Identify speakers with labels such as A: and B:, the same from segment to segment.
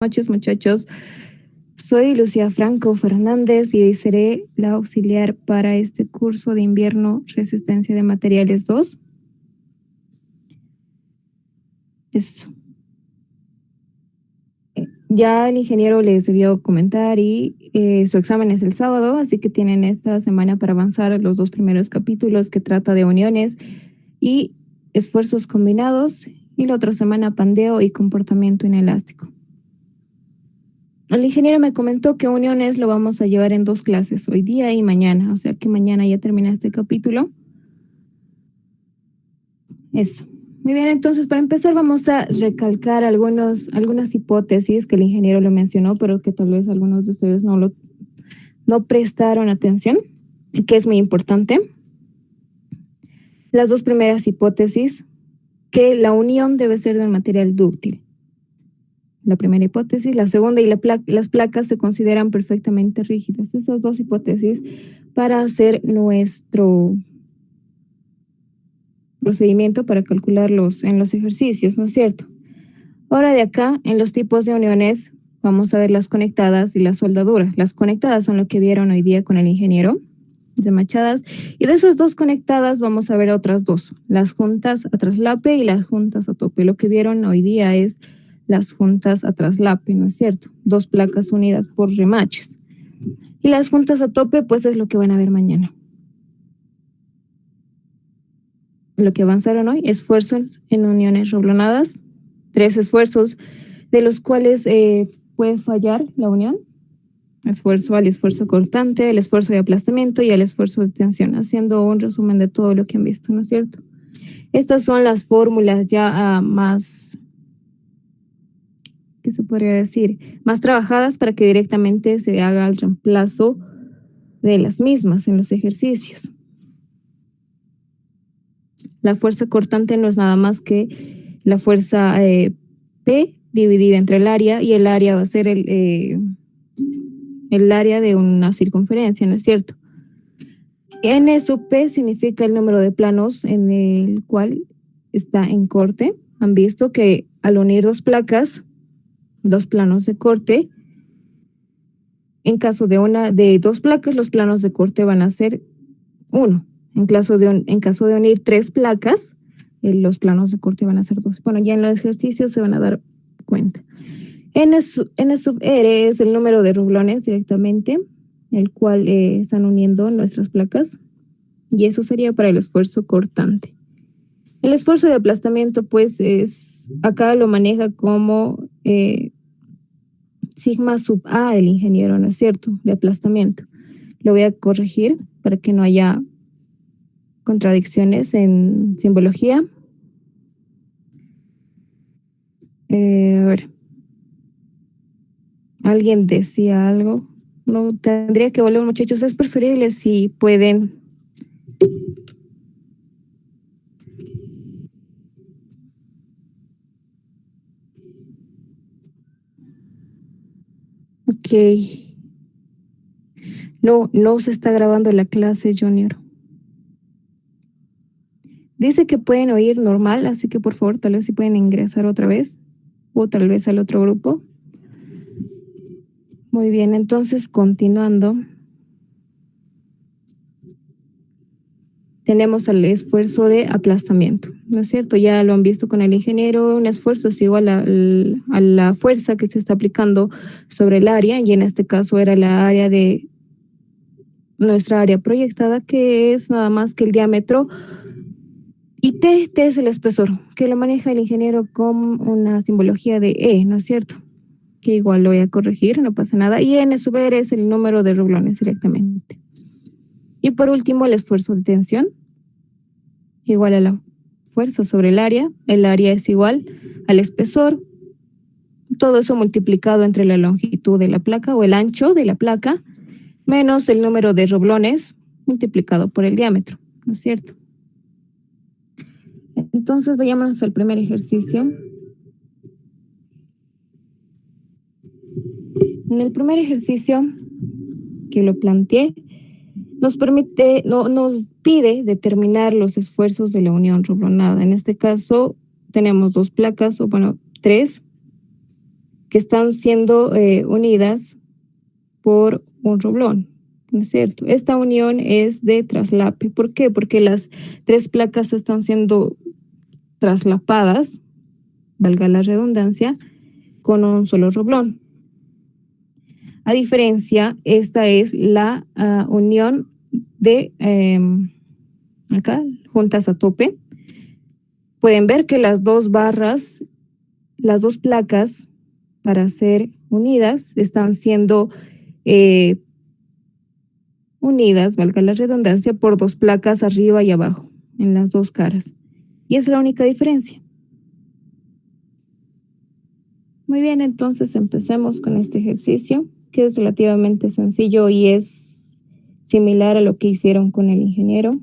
A: Noches, muchachos. Soy Lucía Franco Fernández y hoy seré la auxiliar para este curso de invierno Resistencia de Materiales 2. Eso. Ya el ingeniero les debió comentar y su examen es el sábado, así que tienen esta semana para avanzar los dos primeros capítulos que trata de uniones y esfuerzos combinados, y la otra semana pandeo y comportamiento inelástico. El ingeniero me comentó que uniones lo vamos a llevar en 2 clases, hoy día y mañana, o sea que mañana ya termina este capítulo. Eso. Muy bien, entonces para empezar vamos a recalcar algunas hipótesis que el ingeniero lo mencionó, pero que tal vez algunos de ustedes no prestaron atención, que es muy importante. Las dos primeras hipótesis, que la unión debe ser de un material dúctil. La primera hipótesis. La segunda, y las placas se consideran perfectamente rígidas. Esas dos hipótesis para hacer nuestro procedimiento para calcularlos en los ejercicios, ¿no es cierto? Ahora de acá, en los tipos de uniones, vamos a ver las conectadas y las soldaduras. Las conectadas son lo que vieron hoy día con el ingeniero de machadas, y de esas dos conectadas vamos a ver otras dos, las juntas a traslape y las juntas a tope. Lo que vieron hoy día es las juntas a traslape, ¿no es cierto? Dos placas unidas por remaches. Y las juntas a tope, pues es lo que van a ver mañana. Lo que avanzaron hoy, esfuerzos en uniones roblonadas, 3 esfuerzos, de los cuales puede fallar la unión. Esfuerzo al esfuerzo cortante, el esfuerzo de aplastamiento y el esfuerzo de tensión, haciendo un resumen de todo lo que han visto, ¿no es cierto? Estas son las fórmulas ya más, ¿qué se podría decir? Más trabajadas para que directamente se haga el reemplazo de las mismas en los ejercicios. La fuerza cortante no es nada más que la fuerza P dividida entre el área, y el área va a ser el área de una circunferencia, ¿no es cierto? N sub P significa el número de planos en el cual está en corte. Han visto que al unir dos placas, dos planos de corte, en caso de dos placas, los planos de corte van a ser 1. En caso de unir 3 placas, los planos de corte van a ser 2. Bueno, ya en los ejercicios se van a dar cuenta. N sub R es el número de rublones directamente, el cual están uniendo nuestras placas, y eso sería para el esfuerzo cortante. El esfuerzo de aplastamiento, pues, acá lo maneja como sigma sub A el ingeniero, ¿no es cierto? De aplastamiento. Lo voy a corregir para que no haya contradicciones en simbología. A ver. ¿Alguien decía algo? No, tendría que volver, muchachos. Es preferible si pueden. Ok. No se está grabando la clase, Junior. Dice que pueden oír normal, así que por favor, tal vez si pueden ingresar otra vez, o tal vez al otro grupo. Muy bien, entonces continuando. Tenemos el esfuerzo de aplastamiento, ¿no es cierto? Ya lo han visto con el ingeniero, un esfuerzo es igual a la fuerza que se está aplicando sobre el área, y en este caso era la área de nuestra área proyectada, que es nada más que el diámetro, y T es el espesor, que lo maneja el ingeniero con una simbología de E, ¿no es cierto? Que igual lo voy a corregir, no pasa nada, y N sub R es el número de rublones directamente. Y por último, el esfuerzo de tensión, igual a la fuerza sobre el área es igual al espesor, todo eso multiplicado entre la longitud de la placa o el ancho de la placa, menos el número de roblones multiplicado por el diámetro, ¿no es cierto? Entonces vayámonos al primer ejercicio. En el primer ejercicio que lo planteé, nos pide determinar los esfuerzos de la unión roblonada. En este caso tenemos 2 placas, o bueno, 3, que están siendo unidas por un roblón, ¿no es cierto? Esta unión es de traslape. ¿Por qué? Porque las tres placas están siendo traslapadas, valga la redundancia, con un solo roblón. A diferencia, esta es la unión de acá, juntas a tope. Pueden ver que las dos barras, las dos placas para ser unidas están siendo unidas, valga la redundancia, por dos placas arriba y abajo, en las dos caras. Y es la única diferencia. Muy bien, entonces empecemos con este ejercicio, que es relativamente sencillo y es similar a lo que hicieron con el ingeniero.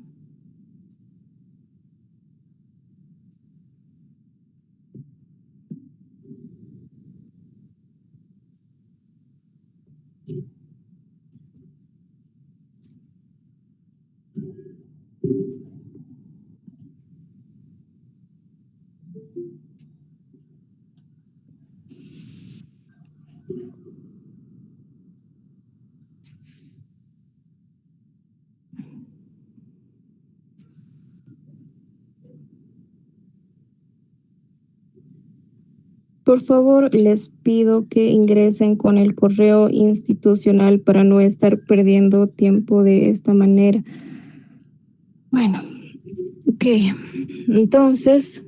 A: Por favor, les pido que ingresen con el correo institucional para no estar perdiendo tiempo de esta manera. Bueno, ok. Entonces,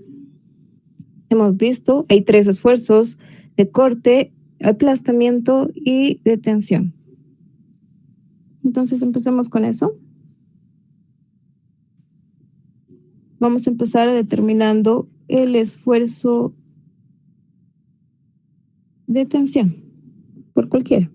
A: hemos visto, hay tres esfuerzos de corte, aplastamiento y de tensión. Entonces, empecemos con eso. Vamos a empezar determinando el esfuerzo de tensión por cualquiera.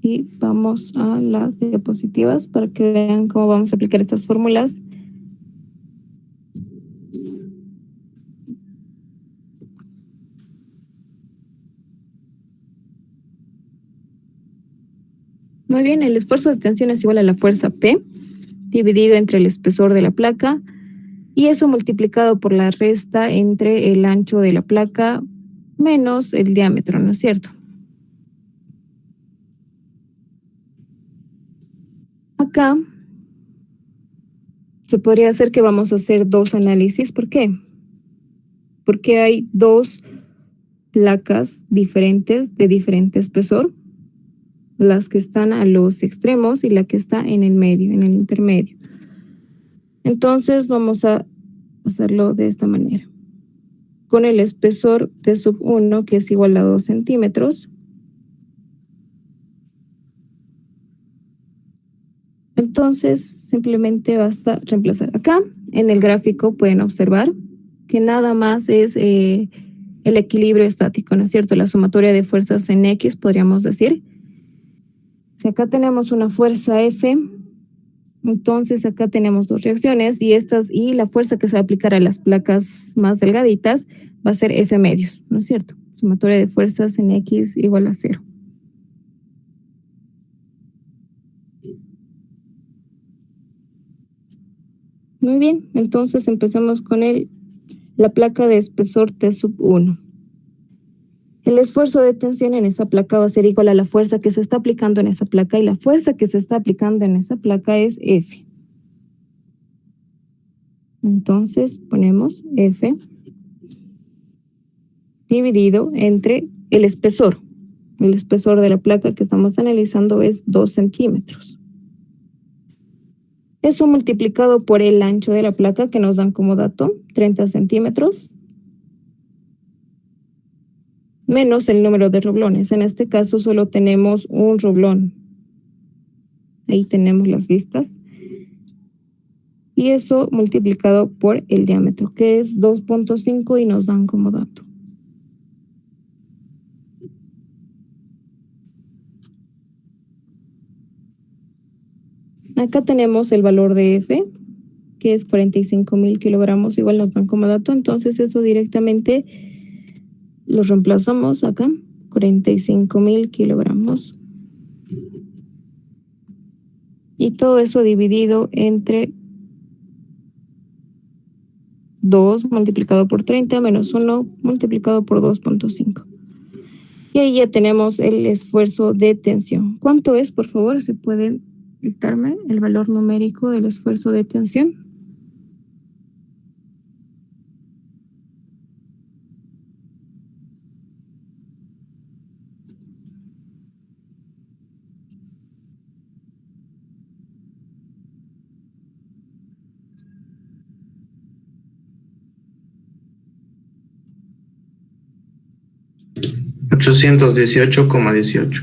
A: Y vamos a las diapositivas para que vean cómo vamos a aplicar estas fórmulas. Muy bien, el esfuerzo de tensión es igual a la fuerza P dividido entre el espesor de la placa y eso multiplicado por la resta entre el ancho de la placa menos el diámetro, ¿no es cierto? Acá se podría hacer que vamos a hacer dos análisis. ¿Por qué? Porque hay dos placas diferentes de diferente espesor, las que están a los extremos y la que está en el medio, en el intermedio. Entonces vamos a hacerlo de esta manera. Con el espesor T sub 1, que es igual a 2 centímetros. Entonces simplemente basta reemplazar. Acá en el gráfico pueden observar que nada más es el equilibrio estático, ¿no es cierto? La sumatoria de fuerzas en X, podríamos decir. Si acá tenemos una fuerza F, entonces acá tenemos dos reacciones y la fuerza que se va a aplicar a las placas más delgaditas va a ser F medios, ¿no es cierto? Sumatoria de fuerzas en X igual a 0. Muy bien, entonces empezamos con la placa de espesor T sub 1. El esfuerzo de tensión en esa placa va a ser igual a la fuerza que se está aplicando en esa placa y la fuerza que se está aplicando en esa placa es F. Entonces ponemos F dividido entre el espesor. El espesor de la placa que estamos analizando es 2 centímetros. Eso multiplicado por el ancho de la placa que nos dan como dato, 30 centímetros, menos el número de roblones. En este caso solo tenemos un roblón. Ahí tenemos las vistas. Y eso multiplicado por el diámetro, que es 2.5 y nos dan como dato. Acá tenemos el valor de F, que es 45.000 kilogramos, igual nos dan como dato, entonces eso directamente lo reemplazamos acá, 45.000 kilogramos. Y todo eso dividido entre 2 multiplicado por 30 menos 1 multiplicado por 2.5. Y ahí ya tenemos el esfuerzo de tensión. ¿Cuánto es, por favor? ¿Se puede dictarme el valor numérico del esfuerzo de tensión?
B: $818,18.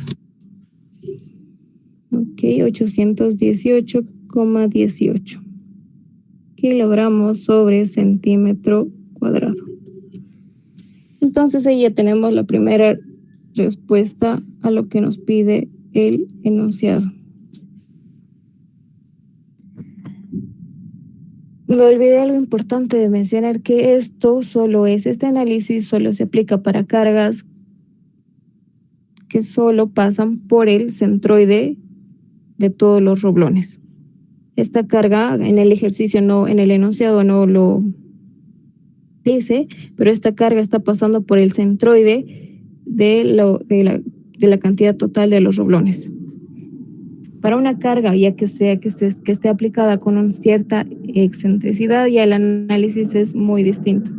A: Ok, 818,18 kilogramos sobre centímetro cuadrado. Entonces ahí ya tenemos la primera respuesta a lo que nos pide el enunciado. Me olvidé algo importante de mencionar, que este análisis solo se aplica para cargas que solo pasan por el centroide de todos los roblones. Esta carga en el ejercicio, no, en el enunciado no lo dice, pero esta carga está pasando por el centroide de la cantidad total de los roblones. Para una carga, ya que esté aplicada con una cierta excentricidad, ya el análisis es muy distinto.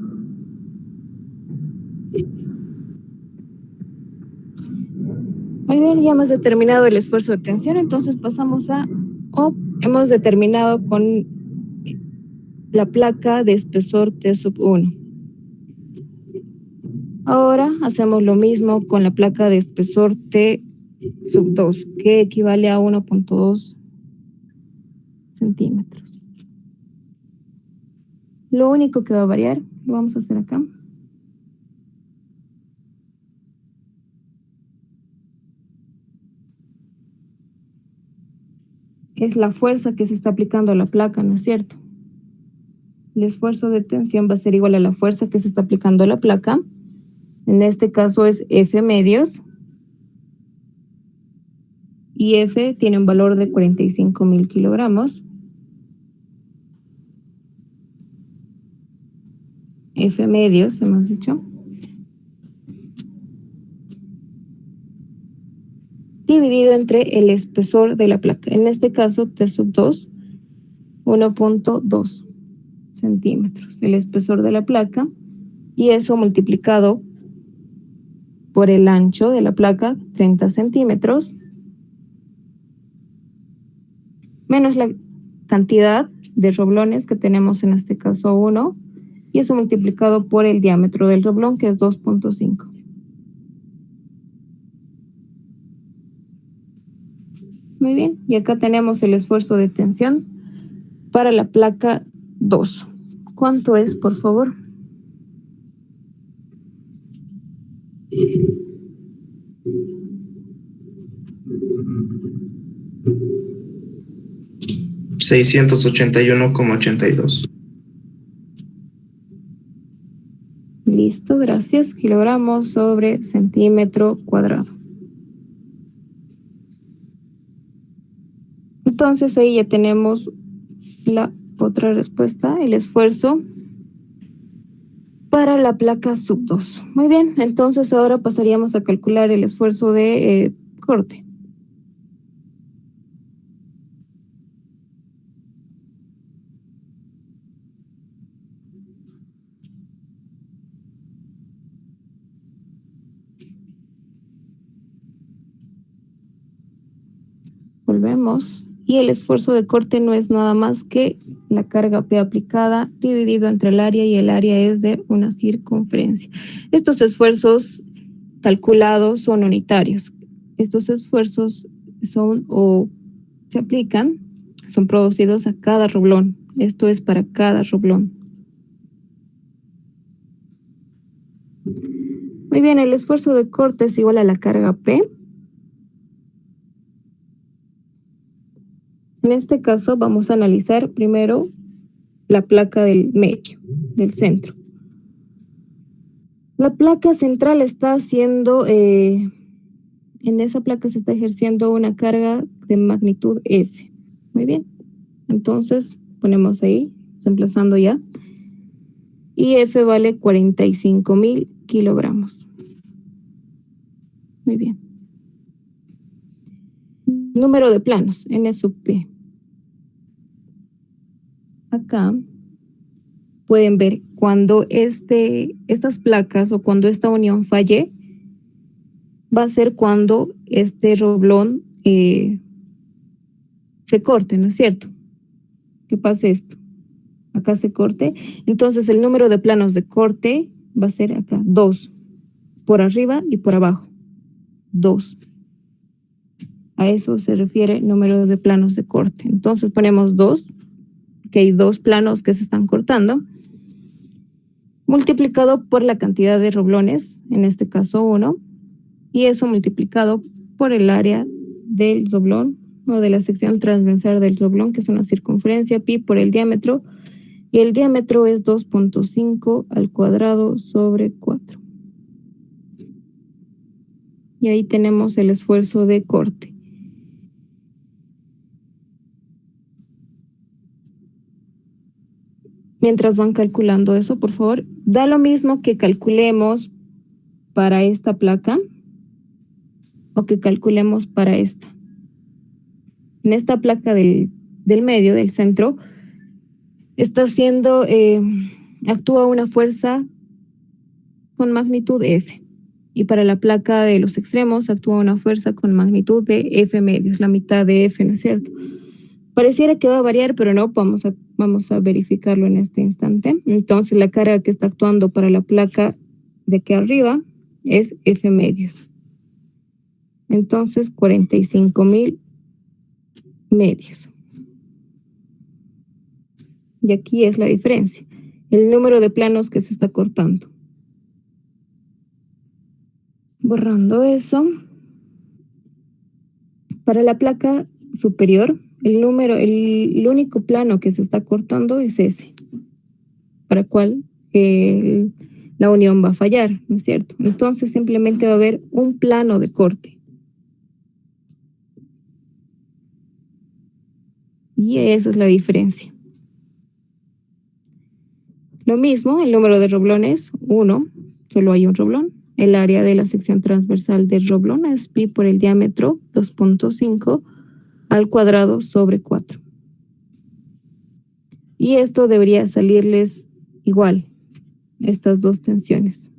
A: Muy bien, ya hemos determinado el esfuerzo de tensión, entonces pasamos hemos determinado con la placa de espesor T sub 1. Ahora hacemos lo mismo con la placa de espesor T sub 2, que equivale a 1.2 centímetros. Lo único que va a variar, lo vamos a hacer acá. Es la fuerza que se está aplicando a la placa, ¿no es cierto? El esfuerzo de tensión va a ser igual a la fuerza que se está aplicando a la placa. En este caso es F medios. Y F tiene un valor de 45.000 kilogramos. F medios, hemos dicho. Dividido entre el espesor de la placa. En este caso, T sub 2, 1.2 centímetros. El espesor de la placa. Y eso multiplicado por el ancho de la placa, 30 centímetros. Menos la cantidad de roblones que tenemos, en este caso 1. Y eso multiplicado por el diámetro del roblón, que es 2.5. Muy bien, y acá tenemos el esfuerzo de tensión para la placa 2. ¿Cuánto es, por favor?
B: $681,82.
A: Listo, gracias. Kilogramos sobre centímetro cuadrado. Entonces ahí ya tenemos la otra respuesta, el esfuerzo para la placa sub 2. Muy bien, entonces ahora pasaríamos a calcular el esfuerzo de corte. Volvemos. Y el esfuerzo de corte no es nada más que la carga P aplicada dividido entre el área, y el área es de una circunferencia. Estos esfuerzos calculados son unitarios. Estos esfuerzos son producidos a cada roblón. Esto es para cada roblón. Muy bien, el esfuerzo de corte es igual a la carga P. En este caso vamos a analizar primero la placa del medio, del centro. La placa central está haciendo, en esa placa se está ejerciendo una carga de magnitud F. Muy bien. Entonces, ponemos ahí, reemplazando ya. Y F vale 45.000 kilogramos. Muy bien. Número de planos, N sub P. Acá pueden ver cuando estas placas o cuando esta unión falle, va a ser cuando este roblón se corte, ¿no es cierto? Que pase esto. Acá se corte. Entonces el número de planos de corte va a ser acá 2. Por arriba y por abajo. 2. A eso se refiere el número de planos de corte. Entonces ponemos 2, que hay 2 planos que se están cortando, multiplicado por la cantidad de roblones, en este caso 1, y eso multiplicado por el área del roblón o de la sección transversal del roblón, que es una circunferencia, pi por el diámetro, y el diámetro es 2.5 al cuadrado sobre 4. Y ahí tenemos el esfuerzo de corte. Mientras van calculando eso, por favor, da lo mismo que calculemos para esta placa o que calculemos para esta. En esta placa del medio, del centro, está haciendo, actúa una fuerza con magnitud F. Y para la placa de los extremos actúa una fuerza con magnitud de F medios, la mitad de F, ¿no es cierto? Pareciera que va a variar, pero no, vamos a verificarlo en este instante. Entonces la carga que está actuando para la placa de aquí arriba es F medios. Entonces 45.000 medios. Y aquí es la diferencia, el número de planos que se está cortando. Borrando eso. Para la placa superior, el único plano que se está cortando es ese, para cual la unión va a fallar, ¿no es cierto? Entonces simplemente va a haber un plano de corte. Y esa es la diferencia. Lo mismo, el número de roblones, 1, solo hay un roblón. El área de la sección transversal del roblón es pi por el diámetro, 2.5 al cuadrado sobre 4. Y esto debería salirles igual, estas dos tensiones.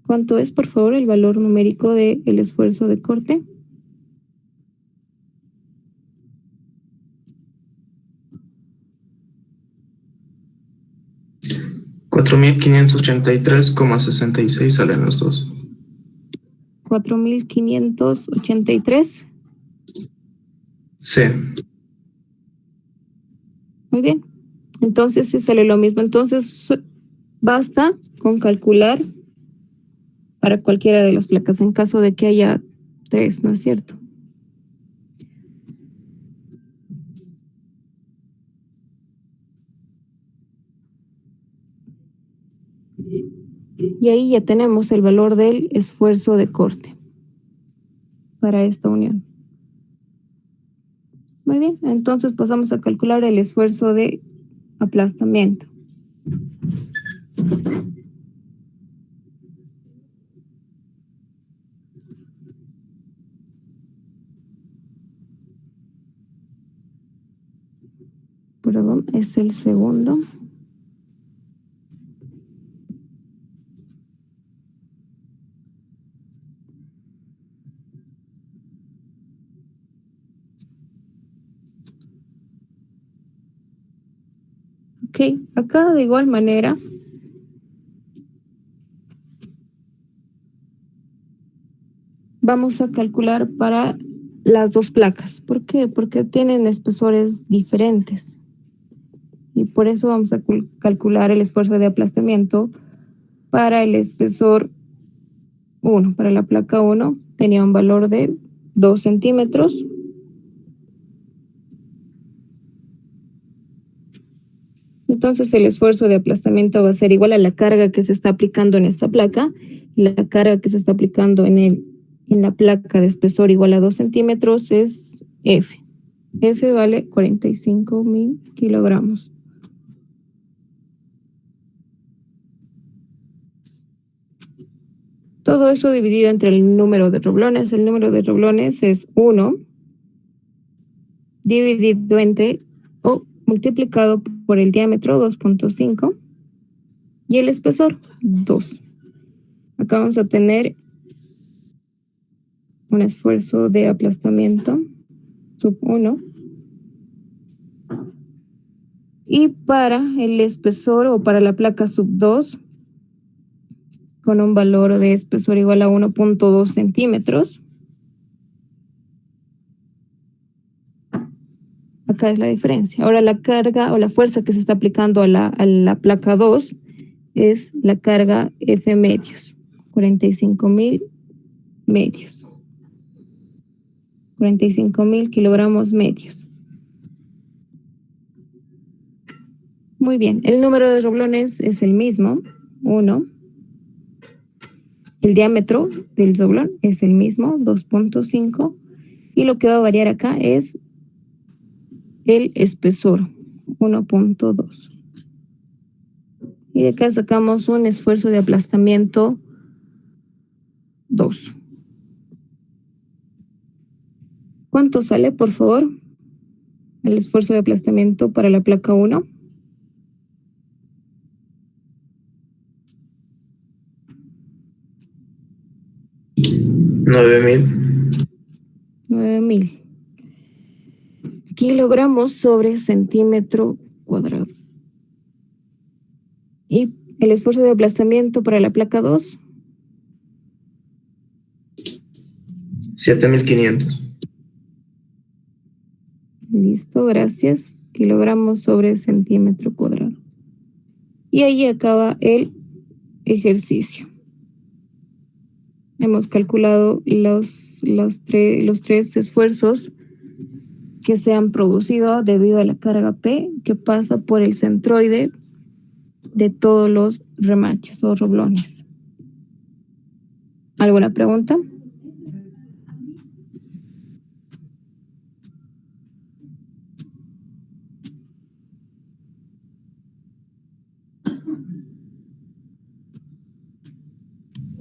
A: ¿Cuánto es, por favor, el valor numérico del esfuerzo de corte?
B: $4.583,66 salen los dos.
A: 4.583.
B: Sí.
A: Muy bien. Entonces sí sale lo mismo. Entonces basta con calcular para cualquiera de las placas en caso de que haya 3, ¿no es cierto? Y ahí ya tenemos el valor del esfuerzo de corte para esta unión. Muy bien, entonces pasamos a calcular el esfuerzo de aplastamiento. Perdón, es el segundo. Ok, acá de igual manera vamos a calcular para las dos placas. ¿Por qué? Porque tienen espesores diferentes. Y por eso vamos a calcular el esfuerzo de aplastamiento para el espesor 1. Para la placa 1 tenía un valor de 2 centímetros. Entonces el esfuerzo de aplastamiento va a ser igual a la carga que se está aplicando en esta placa. La carga que se está aplicando en la placa de espesor igual a 2 centímetros es F. F vale 45.000 kilogramos. Todo eso dividido entre el número de roblones. El número de roblones es 1 dividido entre o multiplicado por el diámetro 2.5 y el espesor 2. Acá vamos a tener un esfuerzo de aplastamiento sub 1. Y para el espesor o para la placa sub 2, con un valor de espesor igual a 1.2 centímetros. Acá es la diferencia. Ahora la carga o la fuerza que se está aplicando a la placa 2 es la carga F medios, 45.000 medios. 45.000 kilogramos medios. Muy bien, el número de roblones es el mismo, 1. El diámetro del roblón es el mismo, 2.5. Y lo que va a variar acá es el espesor, 1.2. Y de acá sacamos un esfuerzo de aplastamiento 2. ¿Cuánto sale, por favor, el esfuerzo de aplastamiento para la placa 1? $9.000 kilogramos sobre centímetro cuadrado. Y el esfuerzo de aplastamiento para la placa 2.
B: 7.500.
A: Listo, gracias. Kilogramos sobre centímetro cuadrado. Y ahí acaba el ejercicio. Hemos calculado los tres esfuerzos que se han producido debido a la carga P que pasa por el centroide de todos los remaches o roblones. ¿Alguna pregunta?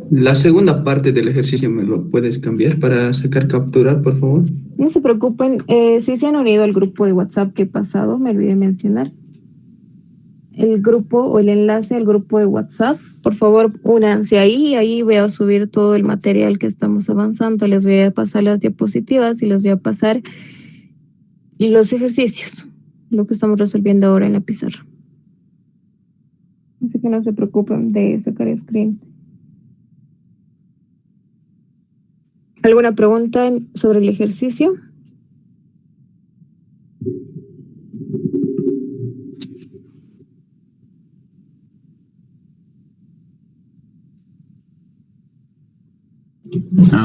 C: La segunda parte del ejercicio, ¿me lo puedes cambiar para sacar captura, por favor?
A: No se preocupen, si se han unido al grupo de WhatsApp que he pasado, me olvidé mencionar. El grupo o el enlace al grupo de WhatsApp, por favor, únanse ahí. Ahí voy a subir todo el material que estamos avanzando. Les voy a pasar las diapositivas y les voy a pasar los ejercicios, lo que estamos resolviendo ahora en la pizarra. Así que no se preocupen de sacar screen. ¿Alguna pregunta sobre el ejercicio?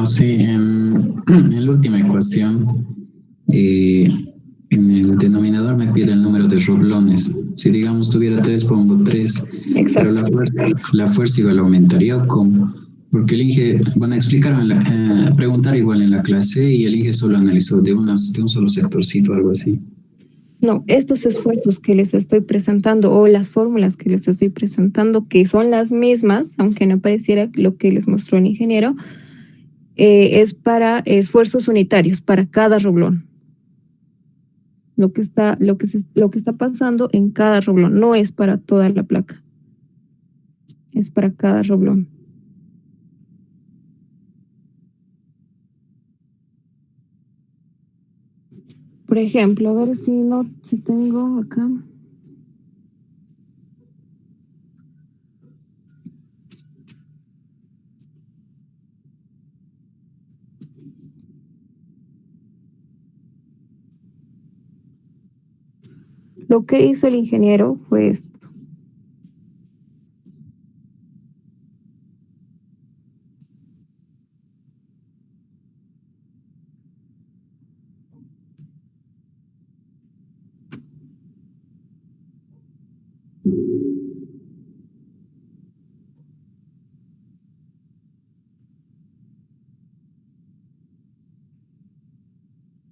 D: Sí, en la última ecuación, en el denominador me pide el número de roblones. Si digamos tuviera 3, pongo 3.
A: Exacto.
D: Pero la fuerza igual aumentaría, ¿o cómo? Porque el INGE, van a explicar, preguntar igual en la clase, y el INGE solo analizó de un solo sectorcito, algo así.
A: No, estos esfuerzos que les estoy presentando o las fórmulas que les estoy presentando, que son las mismas, aunque no pareciera lo que les mostró el ingeniero, es para esfuerzos unitarios, para cada roblón. Lo que está pasando en cada roblón, no es para toda la placa, es para cada roblón. Por ejemplo, a ver si tengo acá. Lo que hizo el ingeniero fue esto.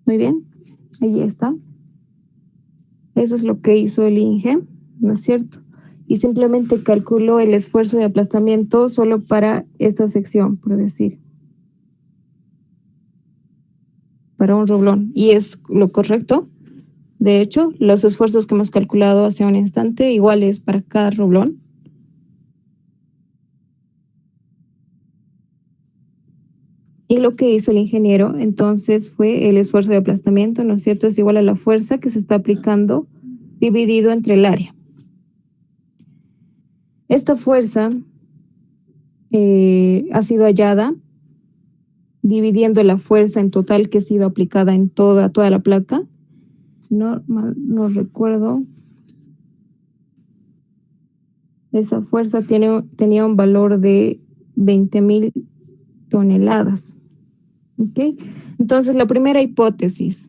A: Muy bien, ahí está. Eso es lo que hizo el INGE, ¿no es cierto? Y simplemente calculó el esfuerzo de aplastamiento solo para esta sección, por decir. Para un roblón. Y es lo correcto. De hecho, los esfuerzos que hemos calculado hace un instante iguales para cada roblón. Y lo que hizo el ingeniero entonces fue el esfuerzo de aplastamiento, ¿no es cierto? Es igual a la fuerza que se está aplicando dividido entre el área. Esta fuerza ha sido hallada dividiendo la fuerza en total que ha sido aplicada en toda la placa. Si no recuerdo, esa fuerza tenía un valor de 20.000 toneladas. ¿Ok? Entonces, la primera hipótesis,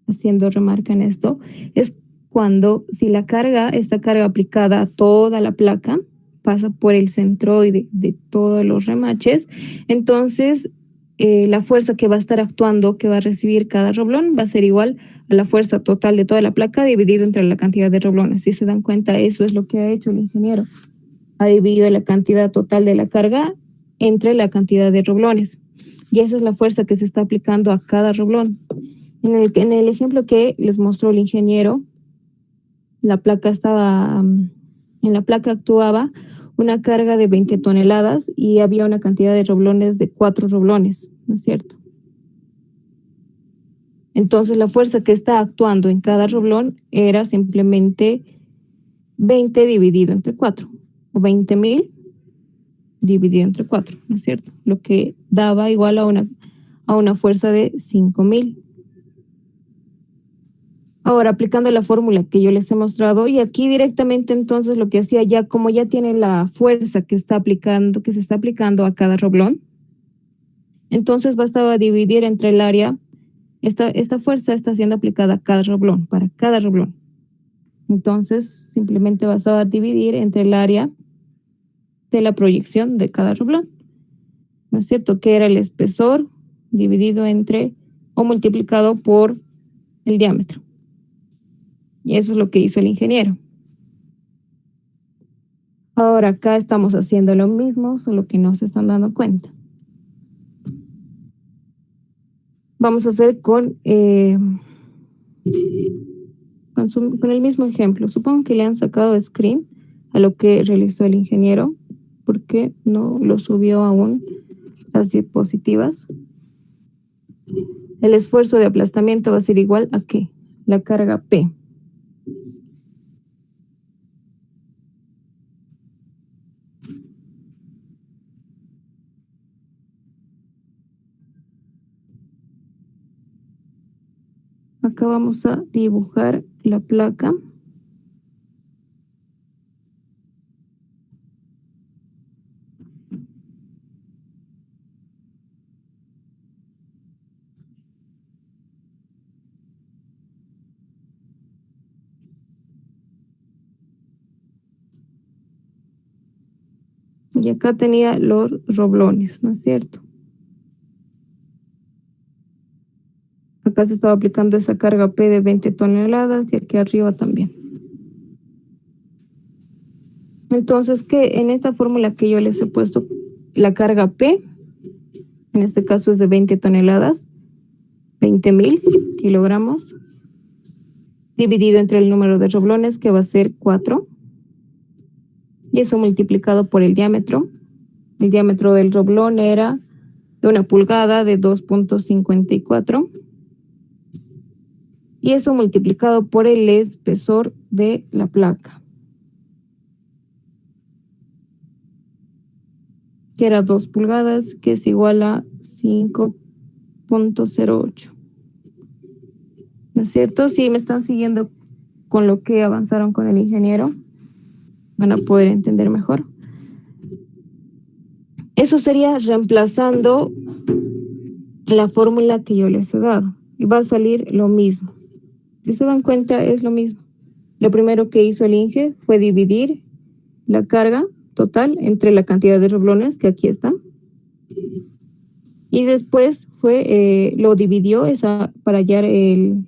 A: haciendo remarca en esto, es cuando si esta carga aplicada a toda la placa pasa por el centroide de todos los remaches, entonces la fuerza que va a estar actuando, que va a recibir cada roblón, va a ser igual a la fuerza total de toda la placa dividido entre la cantidad de roblones. Si se dan cuenta, eso es lo que ha hecho el ingeniero. Ha dividido la cantidad total de la carga entre la cantidad de roblones. Y esa es la fuerza que se está aplicando a cada roblón. En el ejemplo que les mostró el ingeniero, en la placa actuaba una carga de 20 toneladas y había una cantidad de roblones de 4 roblones, ¿no es cierto? Entonces la fuerza que está actuando en cada roblón era simplemente 20 dividido entre 4, o 20.000 dividido entre 4, ¿no es cierto? Lo que daba igual a una fuerza de 5.000. Ahora, aplicando la fórmula que yo les he mostrado, y aquí directamente entonces lo que hacía ya, como ya tiene la fuerza que se está aplicando a cada roblón, entonces bastaba dividir entre el área, esta fuerza está siendo aplicada a cada roblón, para cada roblón. Entonces, simplemente bastaba dividir entre el área de la proyección de cada roblón, ¿no es cierto? Que era el espesor dividido entre o multiplicado por el diámetro. Y eso es lo que hizo el ingeniero. Ahora acá estamos haciendo lo mismo, solo que no se están dando cuenta. Vamos a hacer con el mismo ejemplo. Supongo que le han sacado screen a lo que realizó el ingeniero, porque no lo subió aún las diapositivas. El esfuerzo de aplastamiento va a ser igual a ¿qué? La carga P. Acá vamos a dibujar la placa. Y acá tenía los roblones, ¿no es cierto? Acá se estaba aplicando esa carga P de 20 toneladas y aquí arriba también. Entonces, que en esta fórmula que yo les he puesto, la carga P, en este caso es de 20 toneladas, 20.000 kilogramos, dividido entre el número de roblones, que va a ser 4. Y eso multiplicado por el diámetro. El diámetro del roblón era de 1 pulgada de 2.54. Y eso multiplicado por el espesor de la placa, que era 2 pulgadas, que es igual a 5.08. ¿No es cierto? Si me están siguiendo con lo que avanzaron con el ingeniero, van a poder entender mejor. Eso sería reemplazando la fórmula que yo les he dado. Y va a salir lo mismo. Si se dan cuenta, es lo mismo. Lo primero que hizo el INGE fue dividir la carga total entre la cantidad de roblones, que aquí está. Y después lo dividió para hallar el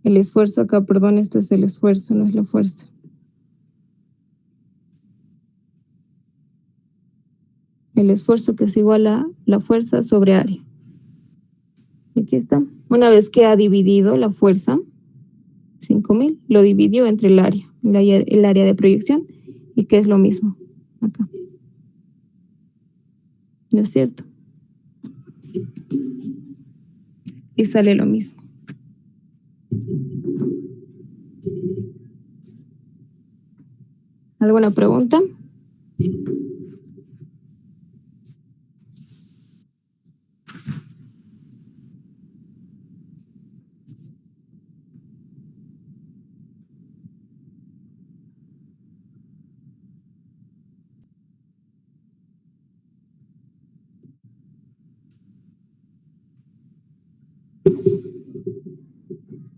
A: esfuerzo acá, perdón, esto es el esfuerzo, no es la fuerza. El esfuerzo, que es igual a la fuerza sobre área. Aquí está. Una vez que ha dividido la fuerza, 5.000, lo dividió entre el área de proyección, y que es lo mismo acá. ¿No es cierto? Y sale lo mismo. ¿Alguna pregunta?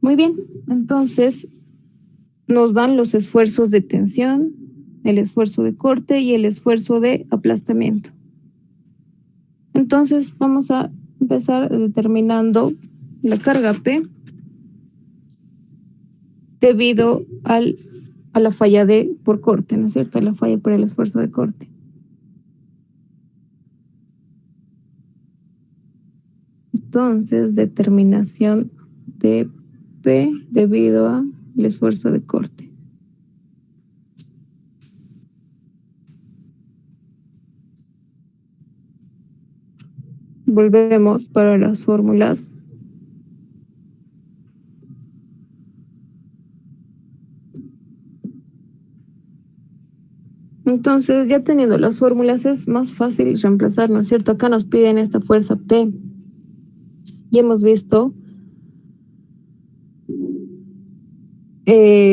A: Muy bien, entonces nos dan los esfuerzos de tensión, el esfuerzo de corte y el esfuerzo de aplastamiento. Entonces vamos a empezar determinando la carga P debido a la falla por corte, ¿no es cierto? A la falla por el esfuerzo de corte. Entonces, determinación de P debido al esfuerzo de corte. Volvemos para las fórmulas. Entonces, ya teniendo las fórmulas, es más fácil reemplazar, ¿no es cierto? Acá nos piden esta fuerza P. Y hemos visto,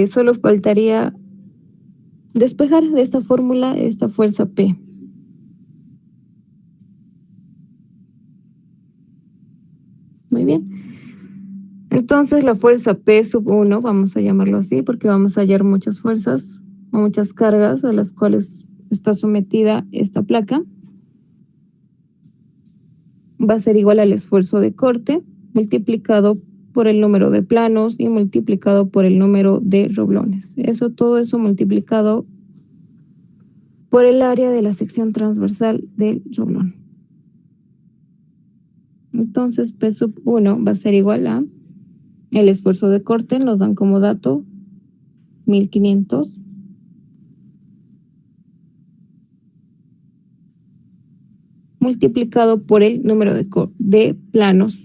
A: solo faltaría despejar de esta fórmula esta fuerza P. Muy bien. Entonces la fuerza P sub 1, vamos a llamarlo así, porque vamos a hallar muchas fuerzas o muchas cargas a las cuales está sometida esta placa. Va a ser igual al esfuerzo de corte multiplicado por el número de planos y multiplicado por el número de roblones. Todo eso multiplicado por el área de la sección transversal del roblón. Entonces P sub 1 va a ser igual a el esfuerzo de corte, nos dan como dato 1500. Multiplicado por el número de planos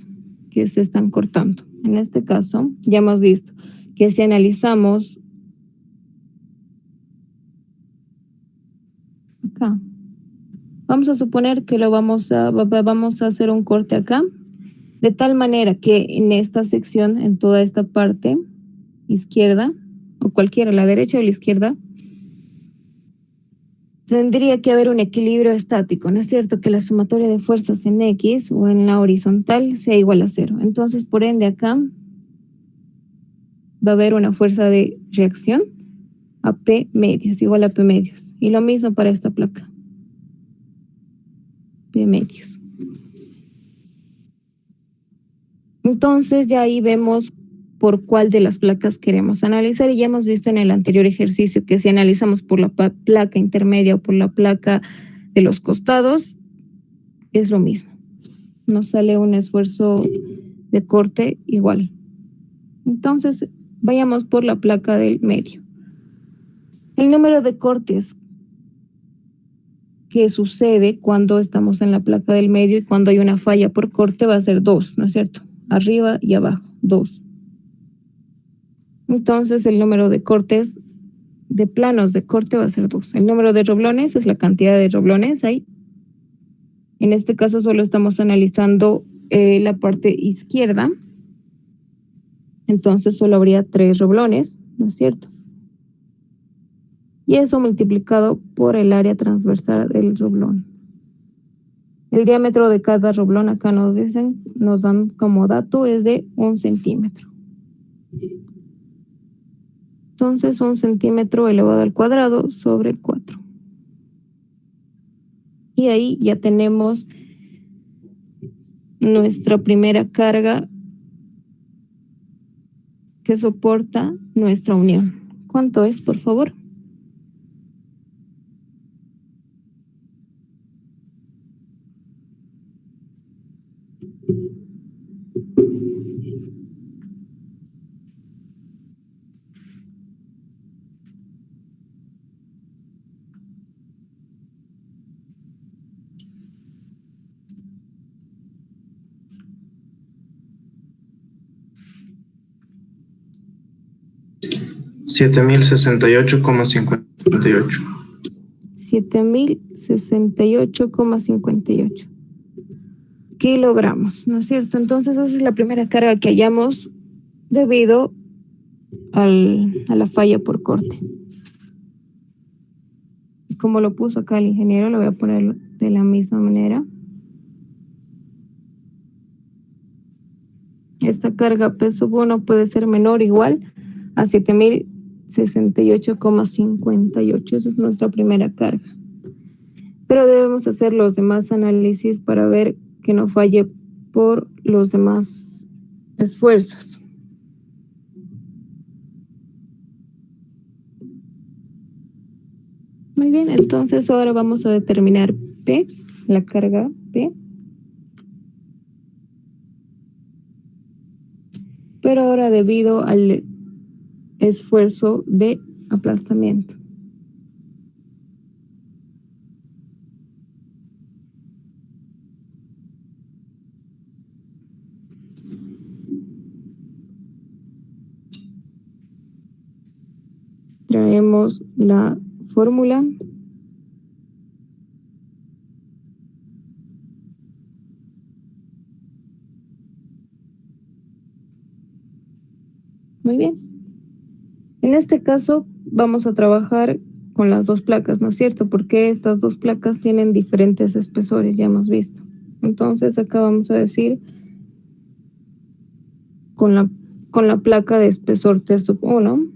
A: que se están cortando. En este caso, ya hemos visto que si analizamos acá, vamos a suponer que vamos a hacer un corte acá, de tal manera que en esta sección, en toda esta parte izquierda, o cualquiera, la derecha o la izquierda, tendría que haber un equilibrio estático, ¿no es cierto? Que la sumatoria de fuerzas en X o en la horizontal sea igual a 0. Entonces, por ende, acá va a haber una fuerza de reacción a P medios, igual a P medios. Y lo mismo para esta placa. P medios. Entonces, ya ahí vemos por cuál de las placas queremos analizar, y ya hemos visto en el anterior ejercicio que si analizamos por la placa intermedia o por la placa de los costados, es lo mismo. Nos sale un esfuerzo de corte igual. Entonces, vayamos por la placa del medio. El número de cortes que sucede cuando estamos en la placa del medio y cuando hay una falla por corte va a ser 2, ¿no es cierto? Arriba y abajo, 2. Entonces, el número de cortes, de planos de corte va a ser 2. El número de roblones es la cantidad de roblones ahí. En este caso solo estamos analizando la parte izquierda. Entonces solo habría 3 roblones, ¿no es cierto? Y eso multiplicado por el área transversal del roblón. El diámetro de cada roblón, acá nos dan como dato, es de 1 centímetro. Entonces 1 centímetro elevado al cuadrado sobre 4. Y ahí ya tenemos nuestra primera carga que soporta nuestra unión. ¿Cuánto es, por favor?
B: $7,068,58.
A: 7,068,58 kilogramos, ¿no es cierto? Entonces esa es la primera carga que hallamos debido a la falla por corte. Y como lo puso acá el ingeniero, lo voy a poner de la misma manera. Esta carga P1 puede ser menor o igual a 7,068,58. Esa es nuestra primera carga. Pero debemos hacer los demás análisis para ver que no falle por los demás esfuerzos. Muy bien, entonces ahora vamos a determinar P, la carga P. Pero ahora debido al esfuerzo de aplastamiento. Traemos la fórmula. Muy bien. En este caso vamos a trabajar con las dos placas, ¿no es cierto? Porque estas dos placas tienen diferentes espesores, ya hemos visto. Entonces acá vamos a decir con la placa de espesor T1,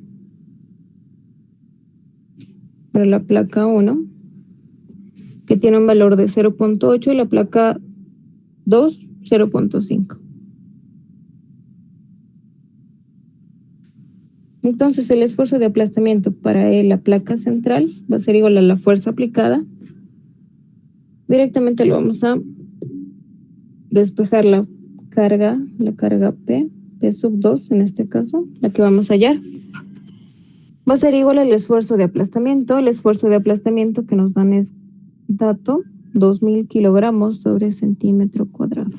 A: para la placa 1, que tiene un valor de 0.8 y la placa 2, 0.5. Entonces el esfuerzo de aplastamiento para la placa central va a ser igual a la fuerza aplicada. Directamente lo vamos a despejar la carga P2 en este caso, la que vamos a hallar. Va a ser igual al esfuerzo de aplastamiento. El esfuerzo de aplastamiento que nos dan es dato 2.000 kilogramos sobre centímetro cuadrado.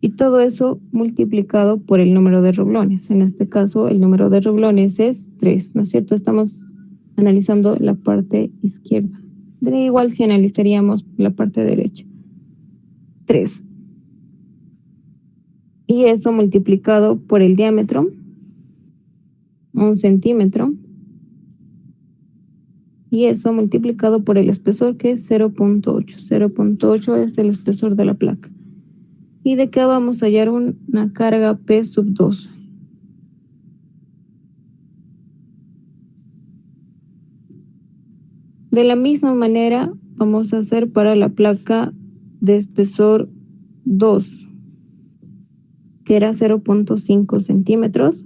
A: Y todo eso multiplicado por el número de roblones. En este caso, el número de roblones es 3, ¿no es cierto? Estamos analizando la parte izquierda. Da igual si analizaríamos la parte derecha. 3. Y eso multiplicado por el diámetro, 1 centímetro. Y eso multiplicado por el espesor, que es 0.8. 0.8 es el espesor de la placa. Y de acá vamos a hallar una carga P2. De la misma manera vamos a hacer para la placa de espesor 2, que era 0.5 centímetros.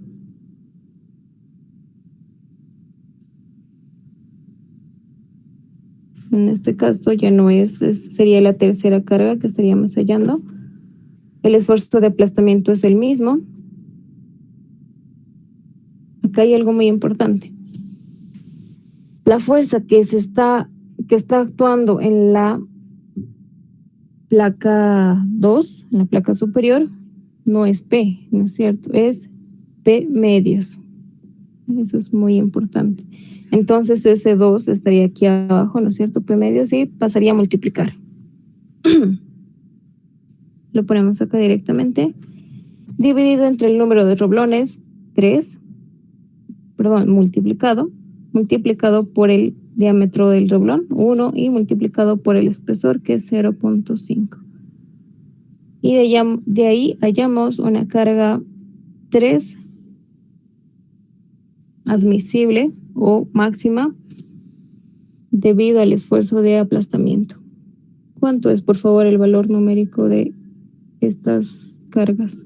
A: En este caso ya no sería la tercera carga que estaríamos hallando. El esfuerzo de aplastamiento es el mismo. Acá hay algo muy importante. La fuerza que está actuando en la placa 2, en la placa superior, no es P, ¿no es cierto? Es P medios. Eso es muy importante. Entonces ese 2 estaría aquí abajo, ¿no es cierto? P medios, y pasaría a multiplicar. Lo ponemos acá directamente. Dividido entre el número de roblones, 3. Multiplicado por el diámetro del roblón, 1, y multiplicado por el espesor, que es 0.5. y de ahí hallamos una carga 3 admisible o máxima debido al esfuerzo de aplastamiento. ¿Cuánto es, por favor, el valor numérico de estas cargas?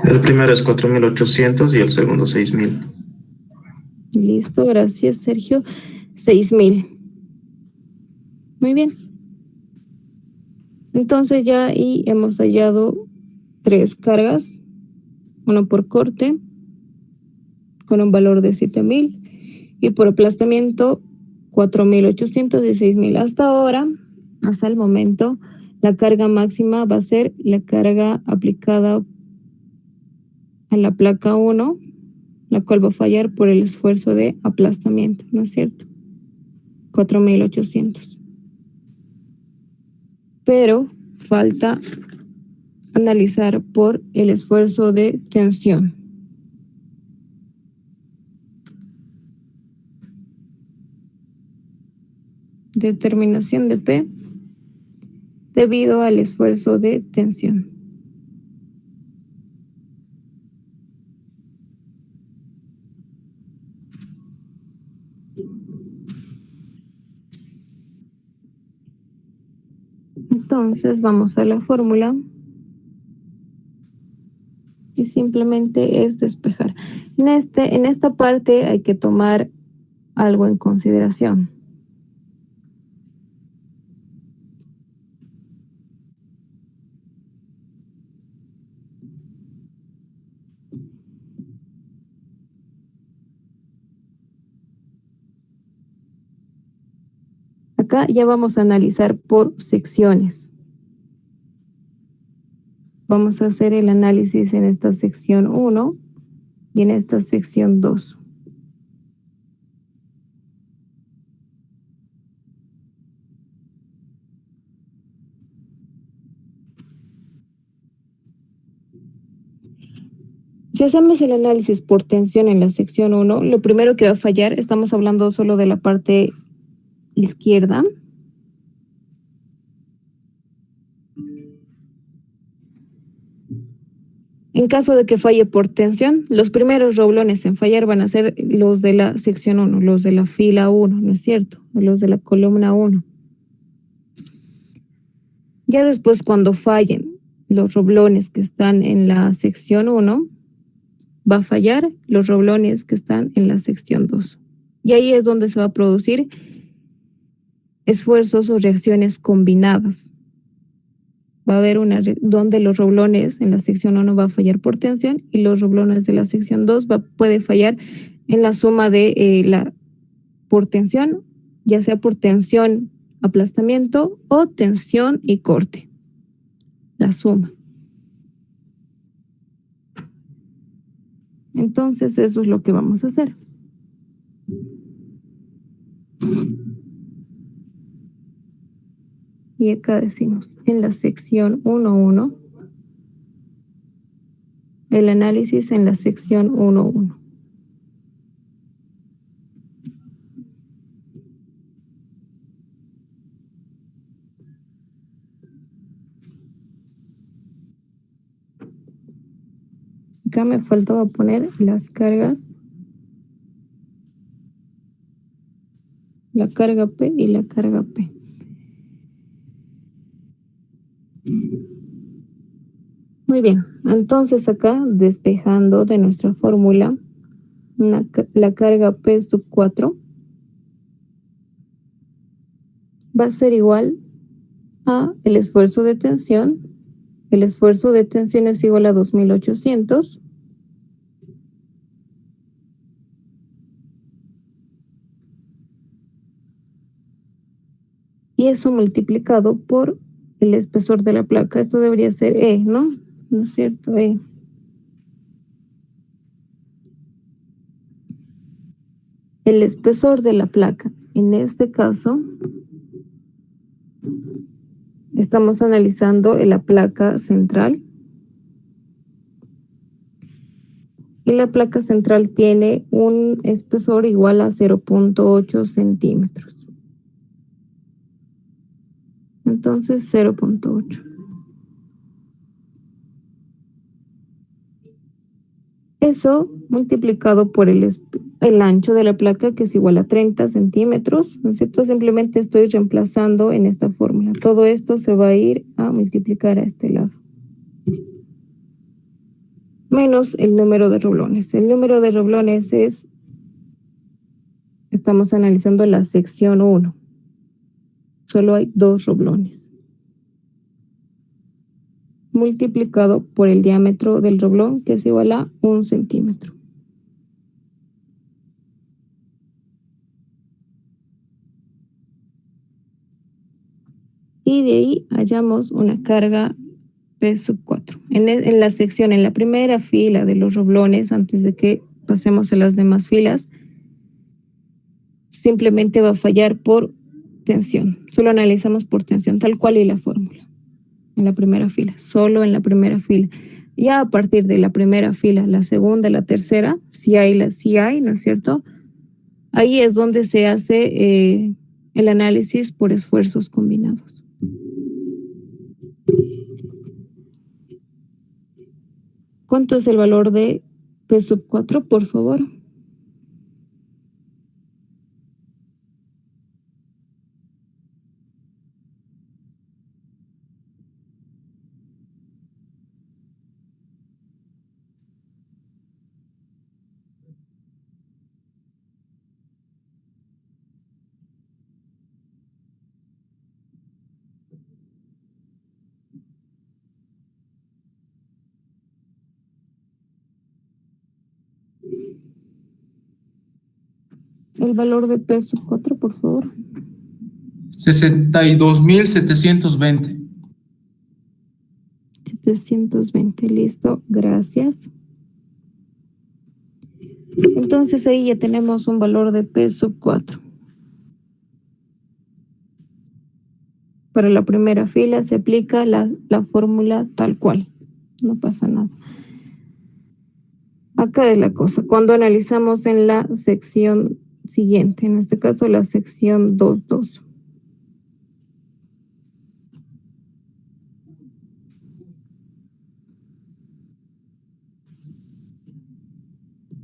B: El primero es 4.800 y el segundo 6.000.
A: Listo, gracias, Sergio. 6.000. Muy bien. Entonces ya ahí hemos hallado 3 cargas, uno por corte con un valor de 7.000 y por aplastamiento 4.800 y 6.000. Hasta ahora, hasta el momento, la carga máxima va a ser la carga aplicada a la placa 1, la cual va a fallar por el esfuerzo de aplastamiento, ¿no es cierto? 4.800. Pero falta analizar por el esfuerzo de tensión. Determinación de P debido al esfuerzo de tensión. Entonces vamos a la fórmula y simplemente es despejar. En esta parte hay que tomar algo en consideración. Acá ya vamos a analizar por secciones. Vamos a hacer el análisis en esta sección 1 y en esta sección 2. Si hacemos el análisis por tensión en la sección 1, lo primero que va a fallar, estamos hablando solo de la parte izquierda. En caso de que falle por tensión, los primeros roblones en fallar van a ser los de la sección 1, los de la fila 1, ¿no es cierto? O los de la columna 1. Ya después, cuando fallen los roblones que están en la sección 1, va a fallar los roblones que están en la sección 2. Y ahí es donde se va a producir esfuerzos o reacciones combinadas. Va a haber donde los roblones en la sección 1 va a fallar por tensión y los roblones de la sección 2 puede fallar en la suma de por tensión, ya sea por tensión, aplastamiento o tensión y corte. La suma. Entonces eso es lo que vamos a hacer. Y acá decimos, en la sección 1.1, el análisis en la sección 1.1. Acá me faltaba poner las cargas, la carga P y la carga P. Muy bien, entonces acá despejando de nuestra fórmula la carga P sub 4 va a ser igual a el esfuerzo de tensión. El esfuerzo de tensión es igual a 2.800 y eso multiplicado por el espesor de la placa. Esto debería ser E, ¿no? ¿No es cierto? E. El espesor de la placa. En este caso, estamos analizando la placa central. Y la placa central tiene un espesor igual a 0.8 centímetros. Entonces 0.8. Eso multiplicado por el ancho de la placa, que es igual a 30 centímetros, ¿no es cierto? Simplemente estoy reemplazando en esta fórmula. Todo esto se va a ir a multiplicar a este lado. Menos el número de roblones. El número de roblones estamos analizando la sección 1. Solo hay 2 roblones. Multiplicado por el diámetro del roblón, que es igual a 1 centímetro. Y de ahí hallamos una carga P sub 4. En la sección, en la primera fila de los roblones, antes de que pasemos a las demás filas, simplemente va a fallar por tensión. Solo analizamos por tensión, tal cual y la fórmula. En la primera fila, solo en la primera fila. Ya a partir de la primera fila, la segunda, la tercera, si hay, ¿no es cierto? Ahí es donde se hace el análisis por esfuerzos combinados. ¿Cuánto es el valor de P sub 4, por favor? El valor de P sub 4, por favor.
E: 62.720.
A: 720, listo, gracias. Entonces ahí ya tenemos un valor de P sub 4. Para la primera fila se aplica la fórmula tal cual, no pasa nada. Acá es la cosa, cuando analizamos en la sección siguiente, en este caso la sección 2.2.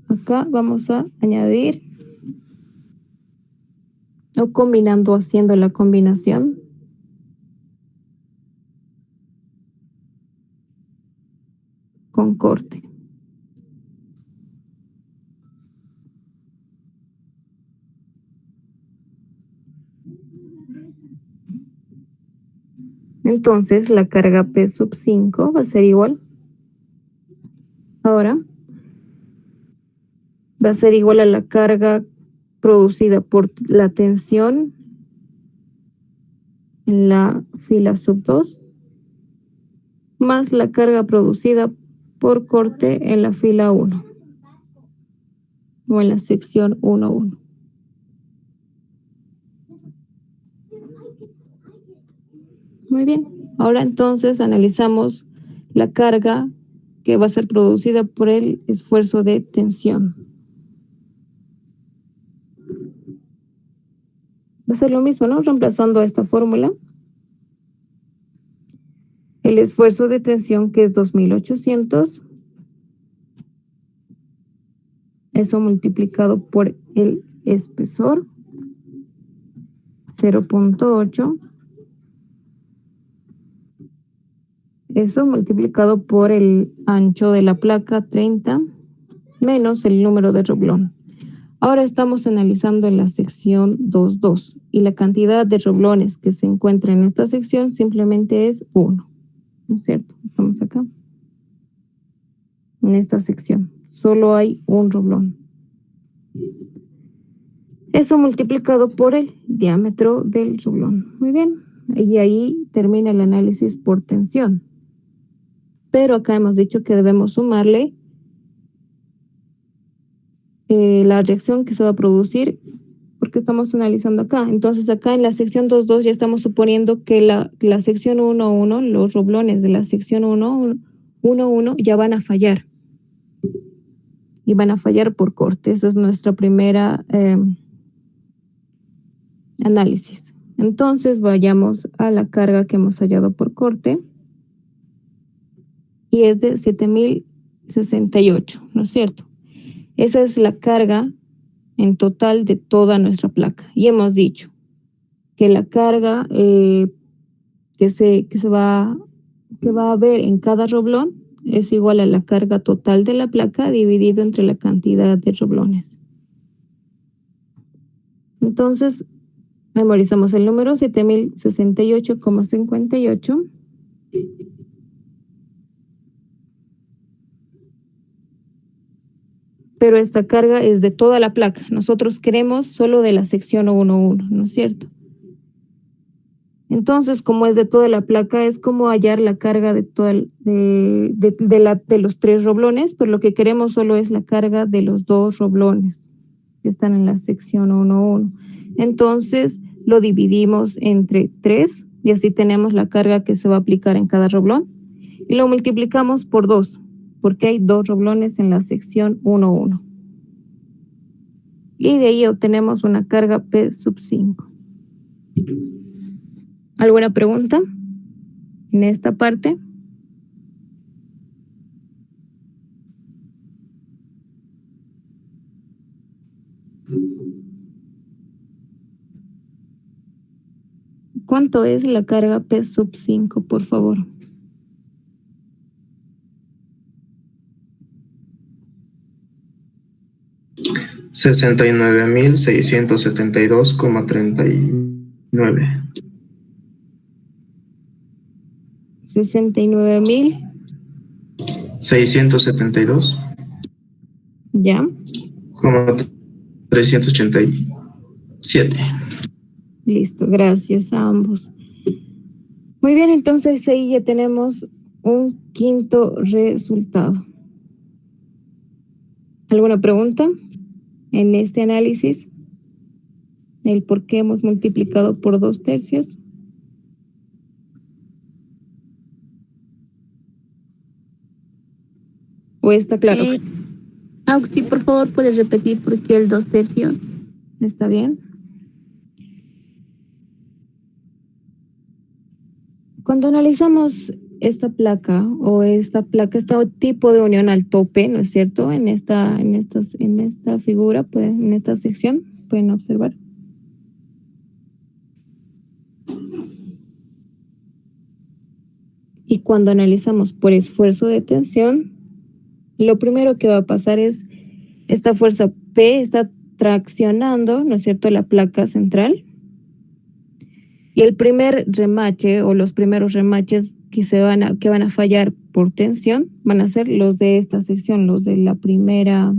A: Acá vamos a añadir, o combinando, haciendo la combinación, con corte. Entonces la carga P sub 5 va a ser igual. Ahora va a ser igual a la carga producida por la tensión en la fila sub 2 más la carga producida por corte en la fila 1 o en la sección 1.1. Muy bien, ahora entonces analizamos la carga que va a ser producida por el esfuerzo de tensión. Va a ser lo mismo, ¿no? Reemplazando esta fórmula. El esfuerzo de tensión, que es 2.800, eso multiplicado por el espesor, 0.8, eso multiplicado por el ancho de la placa, 30, menos el número de roblón. Ahora estamos analizando en la sección 2.2 y la cantidad de roblones que se encuentra en esta sección simplemente es 1. ¿No es cierto? Estamos acá. En esta sección. Solo hay un roblón. Eso multiplicado por el diámetro del roblón. Muy bien. Y ahí termina el análisis por tensión. Pero acá hemos dicho que debemos sumarle la reacción que se va a producir porque estamos analizando acá. Entonces acá en la sección 2.2 ya estamos suponiendo que la sección 1.1, los roblones de la sección 1.1 ya van a fallar. y van a fallar por corte. Esa es nuestra primera análisis. Entonces vayamos a la carga que hemos hallado por corte y es de 7068, ¿no es cierto? Esa es la carga en total de toda nuestra placa. Y hemos dicho que la carga que va a haber en cada roblón es igual a la carga total de la placa dividido entre la cantidad de roblones. Entonces, memorizamos el número 7068,58. Pero esta carga es de toda la placa. Nosotros queremos solo de la sección 1.1, ¿no es cierto? Entonces, como es de toda la placa, es como hallar la carga de los 3 roblones, pero lo que queremos solo es la carga de los 2 roblones que están en la sección 1.1. Entonces, lo dividimos entre 3 y así tenemos la carga que se va a aplicar en cada roblón. Y lo multiplicamos por 2, porque hay 2 roblones en la sección 1.1. Y de ahí obtenemos una carga P sub 5. ¿Alguna pregunta en esta parte? ¿Cuánto es la carga P sub 5, por favor?
B: $69,672,39.
A: 69,000.
B: 672.
A: Ya.
B: 387.
A: Listo, gracias a ambos. Muy bien, entonces ahí ya tenemos un quinto resultado. ¿Alguna pregunta en este análisis? El por qué hemos multiplicado por 2/3. ¿O está claro?
F: Sí, por favor, ¿puedes repetir por qué el 2/3?
A: ¿Está bien? Cuando analizamos esta placa, este tipo de unión al tope, ¿no es cierto? En esta figura, en esta sección, pueden observar. Y cuando analizamos por esfuerzo de tensión, lo primero que va a pasar es esta fuerza P está traccionando, ¿no es cierto?, la placa central. Y el primer remache o los primeros remaches que van a fallar por tensión van a ser los de esta sección, los de la primera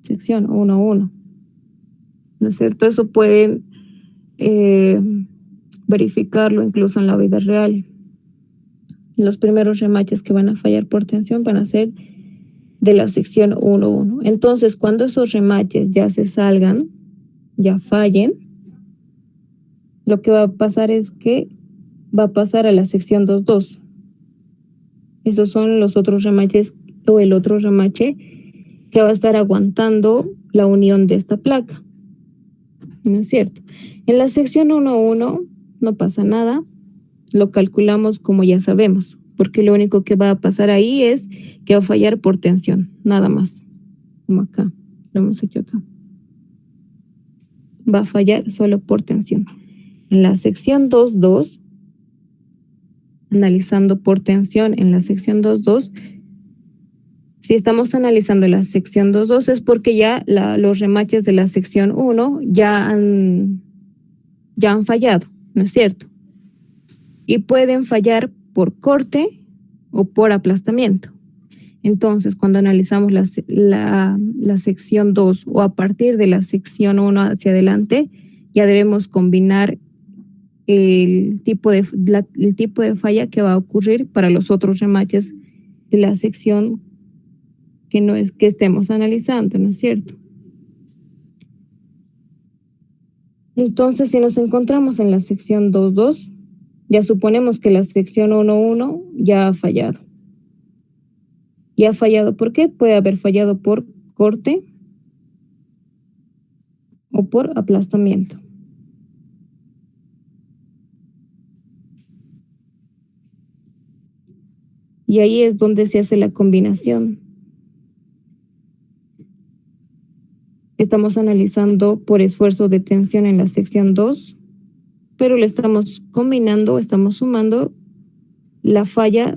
A: sección 1.1. ¿No es cierto? Eso pueden verificarlo incluso en la vida real. Los primeros remaches que van a fallar por tensión van a ser de la sección 1.1. Entonces, cuando esos remaches ya se salgan, ya fallen, lo que va a pasar es que va a pasar a la sección 2.2. Esos son los otros remaches o el otro remache que va a estar aguantando la unión de esta placa. ¿No es cierto? En la sección 1.1 no pasa nada, lo calculamos como ya sabemos, porque lo único que va a pasar ahí es que va a fallar por tensión, nada más, como acá, lo hemos hecho acá. Va a fallar solo por tensión. En la sección 2.2, analizando por tensión en la sección 2.2, si estamos analizando la sección 2.2 es porque ya los remaches de la sección 1 ya han fallado, ¿no es cierto? Y pueden fallar por corte o por aplastamiento. Entonces, cuando analizamos la sección 2 o a partir de la sección 1 hacia adelante, ya debemos combinar el tipo de falla que va a ocurrir para los otros remaches de la sección que estemos analizando, ¿no es cierto? Entonces, si nos encontramos en la sección 2.2, ya suponemos que la sección 1.1 ya ha fallado. ¿Y ha fallado por qué? Puede haber fallado por corte o por aplastamiento. Y ahí es donde se hace la combinación. Estamos analizando por esfuerzo de tensión en la sección 2, pero le estamos combinando, estamos sumando la falla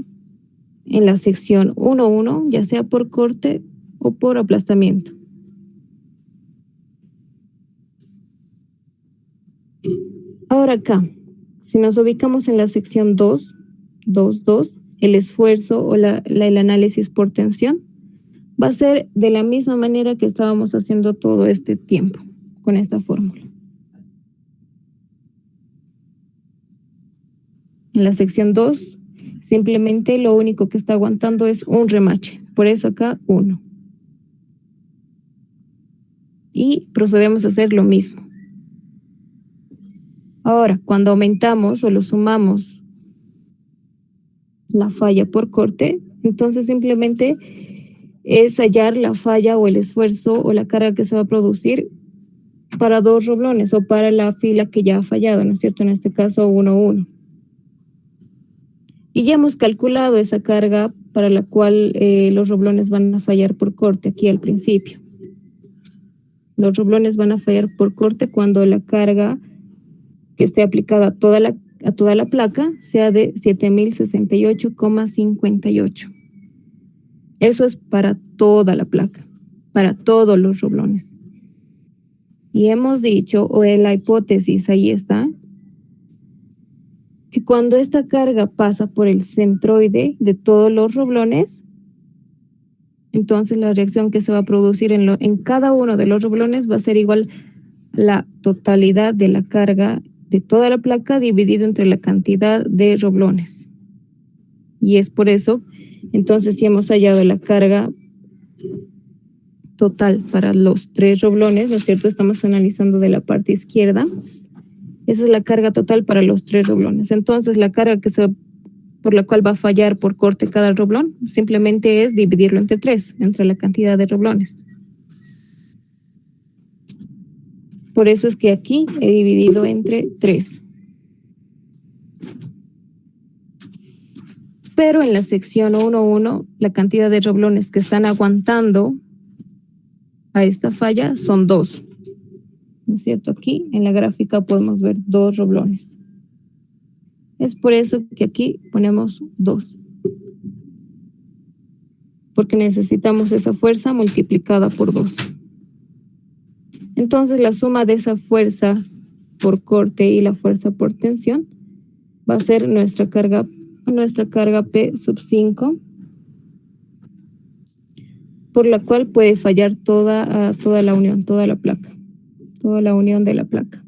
A: en la sección 1.1, ya sea por corte o por aplastamiento. Ahora acá, si nos ubicamos en la sección 2.2, el esfuerzo o el análisis por tensión va a ser de la misma manera que estábamos haciendo todo este tiempo con esta fórmula. En la sección 2, simplemente lo único que está aguantando es un remache. Por eso acá 1. Y procedemos a hacer lo mismo. Ahora, cuando aumentamos o lo sumamos la falla por corte, entonces simplemente es hallar la falla o el esfuerzo o la carga que se va a producir para 2 roblones o para la fila que ya ha fallado, ¿no es cierto? En este caso 1.1. Y ya hemos calculado esa carga para la cual los roblones van a fallar por corte aquí al principio. Los roblones van a fallar por corte cuando la carga que esté aplicada a toda la placa sea de 7068,58. Eso es para toda la placa, para todos los roblones. Y hemos dicho, o en la hipótesis, ahí está, que cuando esta carga pasa por el centroide de todos los roblones, entonces la reacción que se va a producir en cada uno de los roblones va a ser igual a la totalidad de la carga de toda la placa dividido entre la cantidad de roblones. Y es por eso, entonces, si hemos hallado la carga total para los 3 roblones, ¿no es cierto? Estamos analizando de la parte izquierda. Esa es la carga total para los 3 roblones. Entonces, la carga por la cual va a fallar por corte cada roblón, simplemente es dividirlo entre 3, entre la cantidad de roblones. Por eso es que aquí he dividido entre 3. Pero en la sección 1.1, la cantidad de roblones que están aguantando a esta falla son 2. ¿No es cierto? Aquí en la gráfica podemos ver 2 roblones. Es por eso que aquí ponemos 2. Porque necesitamos esa fuerza multiplicada por 2. Entonces la suma de esa fuerza por corte y la fuerza por tensión va a ser nuestra carga P sub 5, por la cual puede fallar toda la unión, toda la placa, toda la unión de la placa.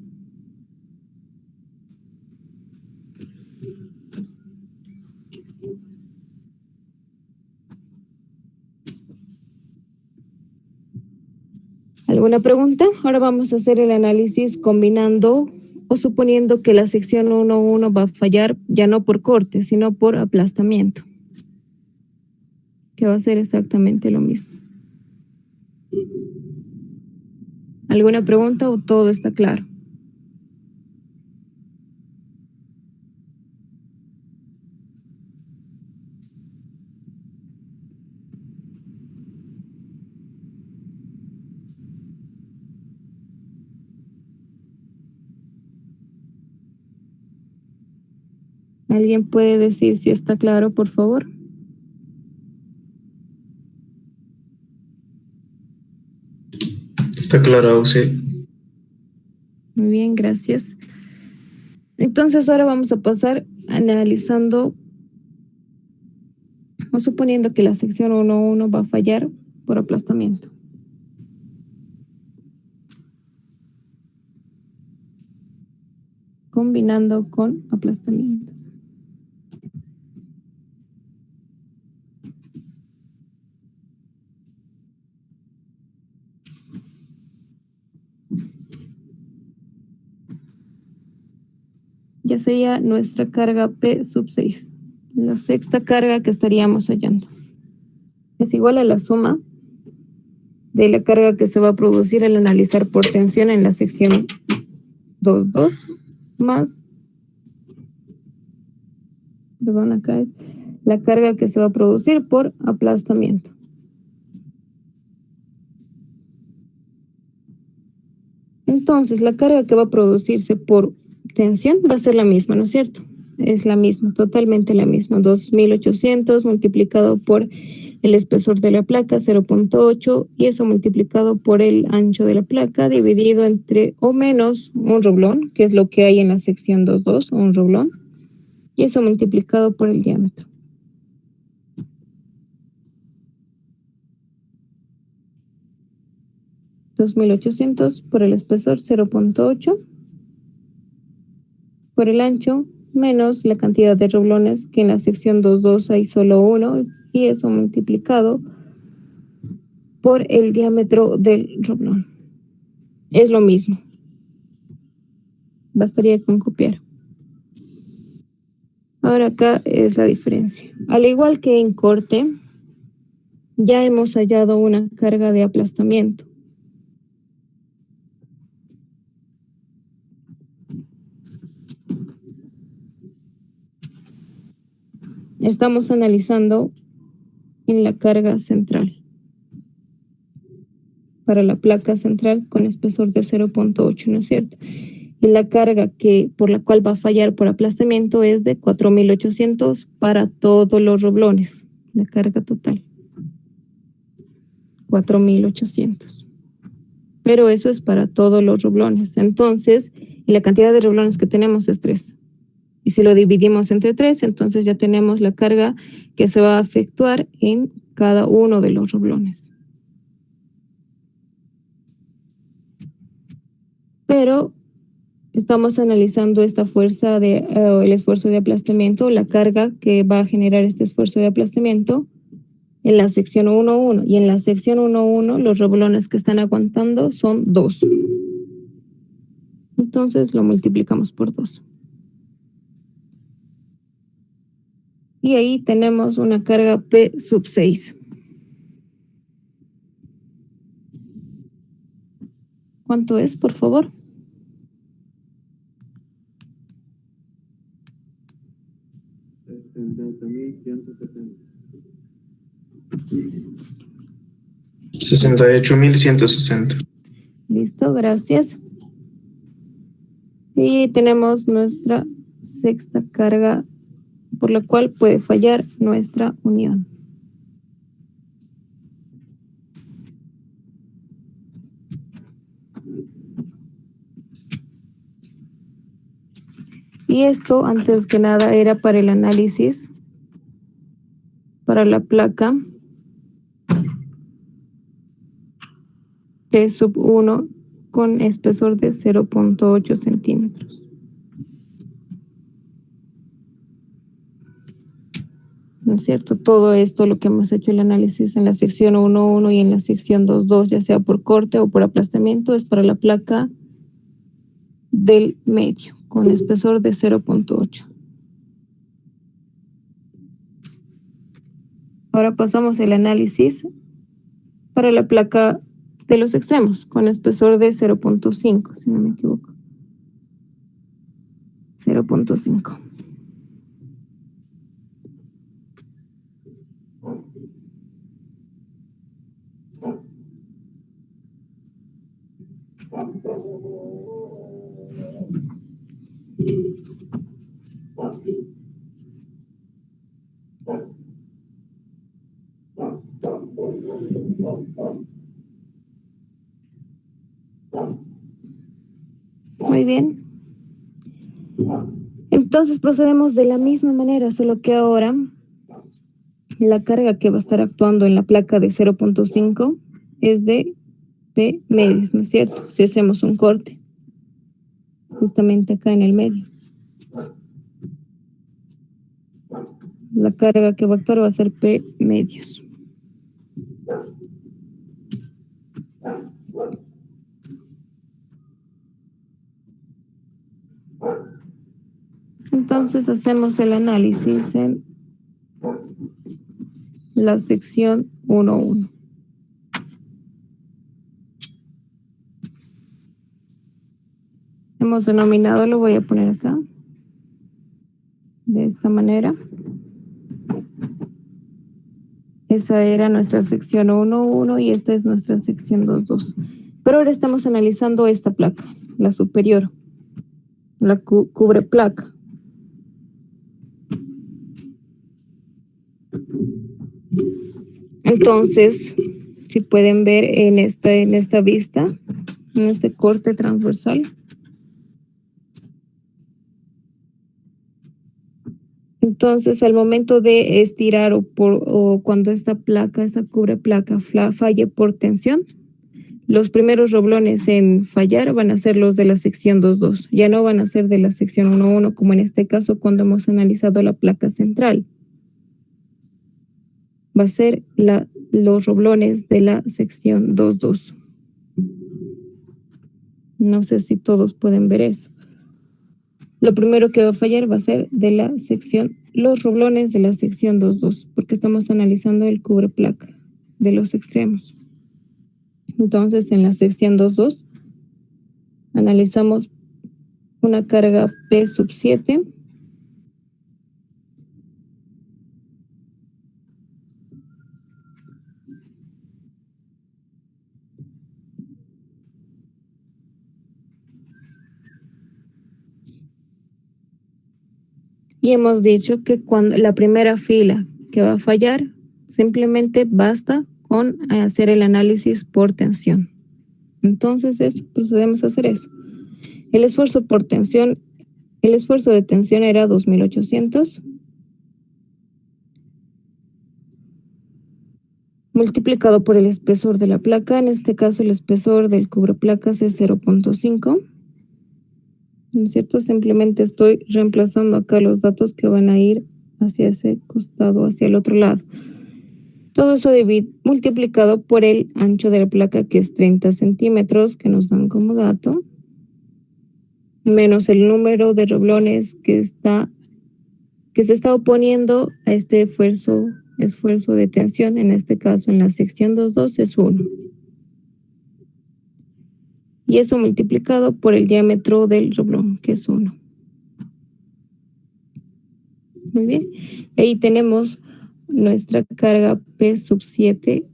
A: ¿Alguna pregunta? Ahora vamos a hacer el análisis combinando o suponiendo que la sección 1.1 va a fallar ya no por corte, sino por aplastamiento, que va a ser exactamente lo mismo. ¿Alguna pregunta o todo está claro? ¿Alguien puede decir si está claro, por favor?
B: Está claro, sí.
A: Muy bien, gracias. Entonces ahora vamos a pasar analizando o suponiendo que la sección 1.1 va a fallar por aplastamiento. Combinando con aplastamiento. Ya sería nuestra carga P sub 6, la sexta carga que estaríamos hallando. Es igual a la suma de la carga que se va a producir al analizar por tensión en la sección 2.2 más, perdón, acá es la carga que se va a producir por aplastamiento. Entonces, la carga que va a producirse por tensión va a ser la misma, ¿no es cierto? Es la misma, totalmente la misma. 2.800 multiplicado por el espesor de la placa, 0.8, y eso multiplicado por el ancho de la placa, dividido entre o menos un roblón, que es lo que hay en la sección 2.2, un roblón, y eso multiplicado por el diámetro. $2.800 por el espesor, 0.8 por el ancho, menos la cantidad de roblones, que en la sección 2.2 hay solo uno, y eso multiplicado por el diámetro del roblón. Es lo mismo. Bastaría con copiar. Ahora acá es la diferencia. Al igual que en corte, ya hemos hallado una carga de aplastamiento. Estamos analizando en la carga central, para la placa central con espesor de 0.8, ¿no es cierto? Y la carga por la cual va a fallar por aplastamiento es de 4.800 para todos los roblones, la carga total. 4.800. Pero eso es para todos los roblones. Entonces, y la cantidad de roblones que tenemos es 3. Y si lo dividimos entre 3, entonces ya tenemos la carga que se va a efectuar en cada uno de los roblones. Pero estamos analizando esta fuerza el esfuerzo de aplastamiento, la carga que va a generar este esfuerzo de aplastamiento en la sección 1.1. Y en la sección 1.1 los roblones que están aguantando son 2. Entonces lo multiplicamos por 2. Y ahí tenemos una carga P sub 6. ¿Cuánto es, por favor?
B: $68.160.
A: Listo, gracias. Y tenemos nuestra sexta carga por la cual puede fallar nuestra unión. Y esto, antes que nada, era para el análisis, para la placa T sub 1 con espesor de 0.8 centímetros. ¿No es cierto? Todo esto, lo que hemos hecho el análisis en la sección 1.1 y en la sección 2.2, ya sea por corte o por aplastamiento, es para la placa del medio, con espesor de 0.8. Ahora pasamos el análisis para la placa de los extremos, con espesor de 0.5, si no me equivoco. 0.5. Muy bien. Entonces procedemos de la misma manera, solo que ahora la carga que va a estar actuando en la placa de 0.5 es de P medios, ¿no es cierto? Si hacemos un corte, justamente acá en el medio. La carga que va a actuar va a ser P medios. Entonces hacemos el análisis en la sección 1.1. hemos denominado, lo voy a poner acá, de esta manera. Esa era nuestra sección 1.1 y esta es nuestra sección 2.2. Pero ahora estamos analizando esta placa, la superior, la cubre placa. Entonces, si pueden ver en esta vista, en este corte transversal, entonces al momento de estirar o cuando esta cubre placa falle por tensión, los primeros roblones en fallar van a ser los de la sección 2.2, ya no van a ser de la sección 1.1 como en este caso cuando hemos analizado la placa central. Va a ser los roblones de la sección 2.2. No sé si todos pueden ver eso. Lo primero que va a fallar va a ser los roblones de la sección 2.2, porque estamos analizando el cubre placa de los extremos. Entonces, en la sección 2.2 analizamos una carga P7 y hemos dicho que cuando la primera fila que va a fallar, simplemente basta con hacer el análisis por tensión. Entonces, procedemos a hacer eso. El esfuerzo de tensión era 2.800 multiplicado por el espesor de la placa. En este caso, el espesor del cubreplacas es 0.5. ¿No es cierto? Simplemente estoy reemplazando acá los datos que van a ir hacia ese costado, hacia el otro lado. Todo eso multiplicado por el ancho de la placa, que es 30 centímetros, que nos dan como dato, menos el número de roblones que se está oponiendo a este esfuerzo de tensión. En este caso, en la sección 2.2 es 1. Y eso multiplicado por el diámetro del roblón, que es 1. Muy bien. Ahí tenemos nuestra carga P7,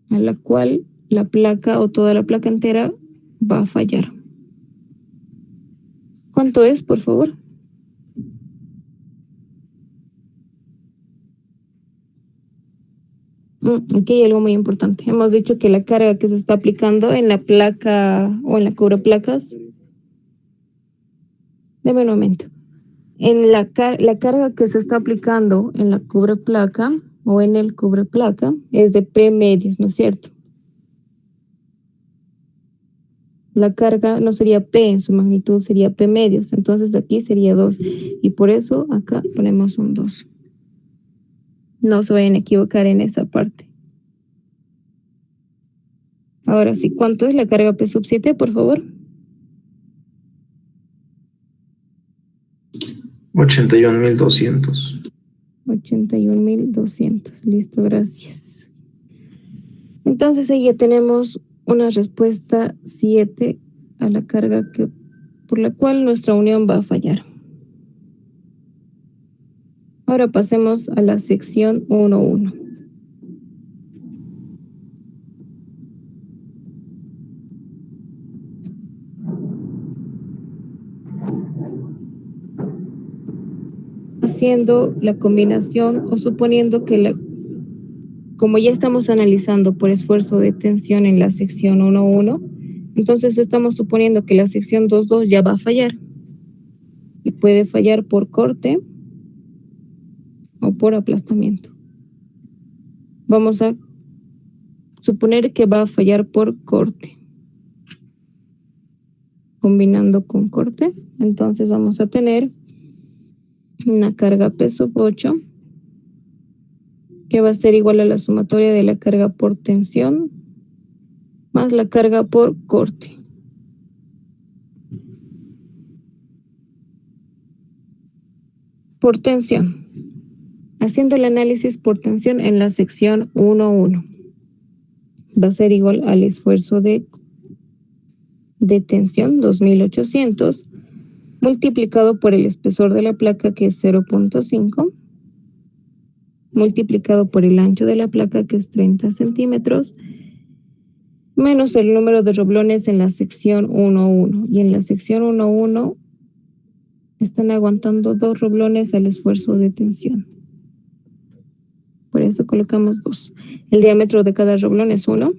A: a la cual la placa o toda la placa entera va a fallar. ¿Cuánto es, por favor? Aquí hay algo muy importante. Hemos dicho que la carga que se está aplicando en la placa o en la cubreplacas, deme un momento. En la carga que se está aplicando en la cubreplaca o en el cubreplaca es de P medios, ¿no es cierto? La carga no sería P en su magnitud, sería P medios. Entonces aquí sería 2. Y por eso acá ponemos un 2. No se vayan a equivocar en esa parte. Ahora sí, ¿cuánto es la carga P7, por favor?
B: 81.200.
A: 81.200. Listo, gracias. Entonces ahí ya tenemos una respuesta 7 a la carga por la cual nuestra unión va a fallar. Ahora pasemos a la sección 1.1. Haciendo la combinación o suponiendo que como ya estamos analizando por esfuerzo de tensión en la sección 1.1, entonces estamos suponiendo que la sección 2.2 ya va a fallar. Y puede fallar por corte o por aplastamiento. Vamos a suponer que va a fallar por corte. Combinando con corte, entonces vamos a tener una carga P8 que va a ser igual a la sumatoria de la carga por tensión más la carga por corte. Por tensión. Haciendo el análisis por tensión en la sección 1.1. Va a ser igual al esfuerzo de de tensión, 2800, multiplicado por el espesor de la placa, que es 0.5, multiplicado por el ancho de la placa, que es 30 centímetros, menos el número de roblones en la sección 1.1. Y en la sección 1.1 están aguantando 2 roblones al esfuerzo de tensión. Por eso colocamos 2. El diámetro de cada roblón es 1.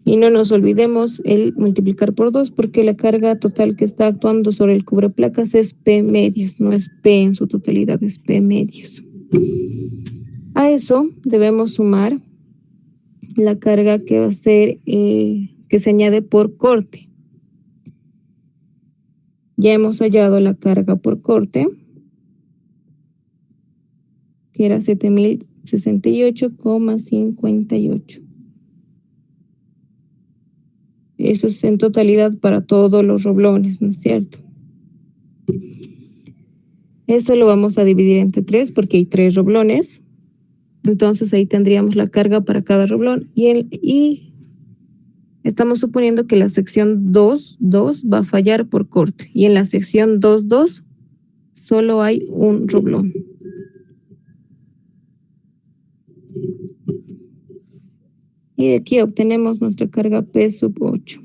A: Y no nos olvidemos el multiplicar por 2, porque la carga total que está actuando sobre el cubreplacas es P medios, no es P en su totalidad, es P medios. A eso debemos sumar la carga que va a ser, que se añade por corte. Ya hemos hallado la carga por corte, que era 7068,58. Eso es en totalidad para todos los roblones, ¿no es cierto? Eso lo vamos a dividir entre 3 porque hay 3 roblones. Entonces ahí tendríamos la carga para cada roblón. Y estamos suponiendo que la sección 2.2 va a fallar por corte. Y en la sección 2.2 solo hay un roblón. Y de aquí obtenemos nuestra carga P sub 8.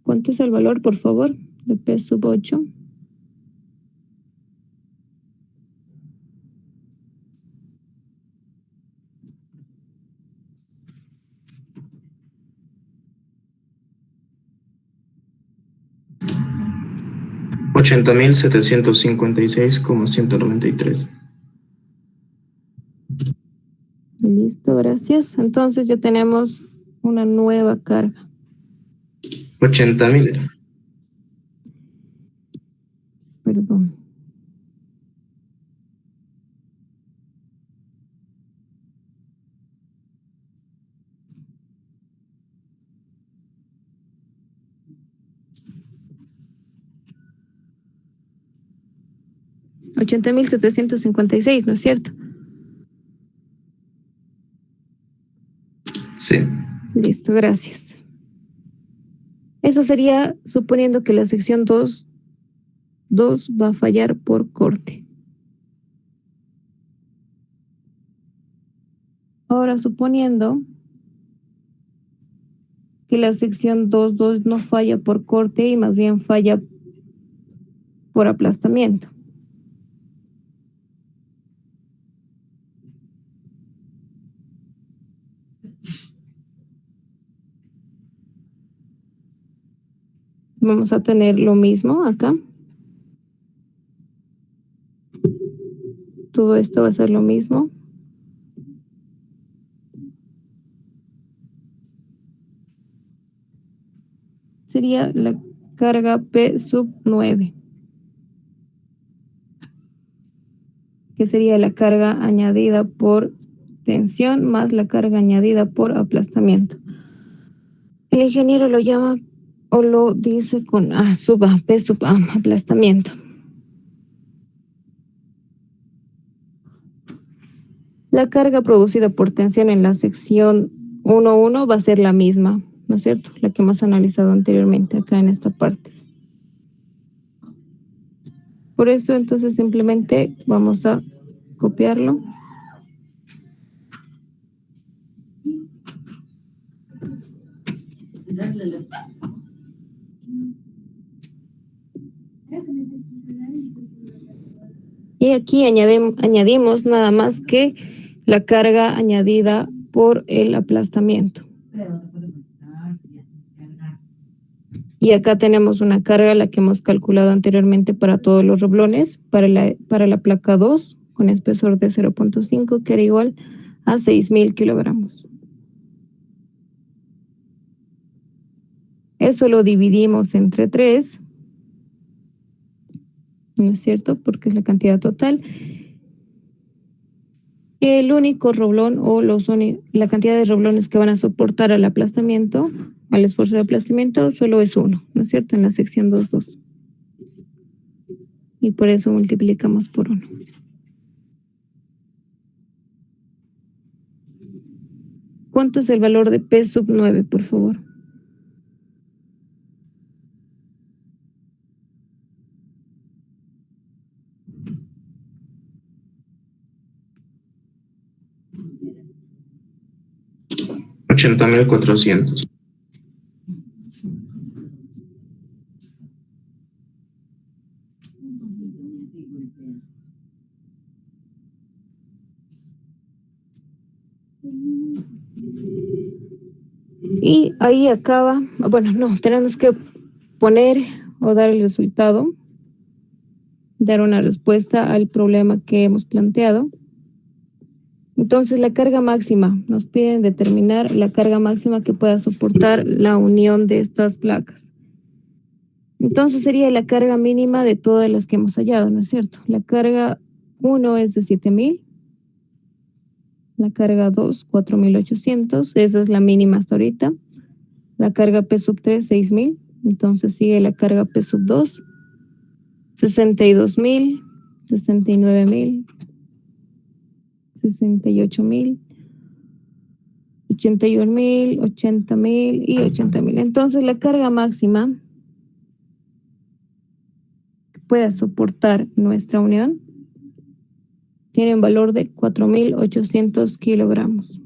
A: ¿Cuánto es el valor, por favor, de P sub 8?
B: $80.756,193.
A: Listo, gracias. Entonces ya tenemos una nueva carga.
B: 80.000.
A: Perdón. $80.756, ¿no es cierto?
B: Sí.
A: Listo, gracias. Eso sería suponiendo que la sección 2 va a fallar por corte. Ahora, suponiendo que la sección 2.2 no falla por corte y más bien falla por aplastamiento. Vamos a tener lo mismo acá. Todo esto va a ser lo mismo. Sería la carga P sub 9. Que sería la carga añadida por tensión más la carga añadida por aplastamiento. El ingeniero lo llama o lo dice con A sub A, P sub A, aplastamiento. La carga producida por tensión en la sección 1.1 va a ser la misma, ¿no es cierto? La que hemos analizado anteriormente acá en esta parte. Por eso entonces simplemente vamos a copiarlo. Y aquí añadimos nada más que la carga añadida por el aplastamiento. Y acá tenemos una carga, la que hemos calculado anteriormente para todos los roblones, para la placa 2, con espesor de 0.5, que era igual a 6.000 kilogramos. Eso lo dividimos entre 3, ¿no es cierto? Porque es la cantidad total. El único roblón o la cantidad de roblones que van a soportar al aplastamiento, al esfuerzo de aplastamiento, solo es 1, ¿no es cierto? En la sección 2.2. y por eso multiplicamos por 1. ¿Cuánto es el valor de P sub 9, por favor?
B: $80.400.
A: Y ahí acaba, bueno, no, tenemos que poner o dar el resultado, dar una respuesta al problema que hemos planteado. Entonces, la carga máxima, nos piden determinar la carga máxima que pueda soportar la unión de estas placas. Entonces, sería la carga mínima de todas las que hemos hallado, ¿no es cierto? La carga 1 es de 7.000. La carga 2, 4.800. Esa es la mínima hasta ahorita. La carga P sub 3, 6.000. Entonces sigue la carga P sub 2, 62.000, 69.000, 68.000, 81.000, 80.000 y 80.000. Entonces la carga máxima que pueda soportar nuestra unión tiene un valor de 4.800 kilogramos.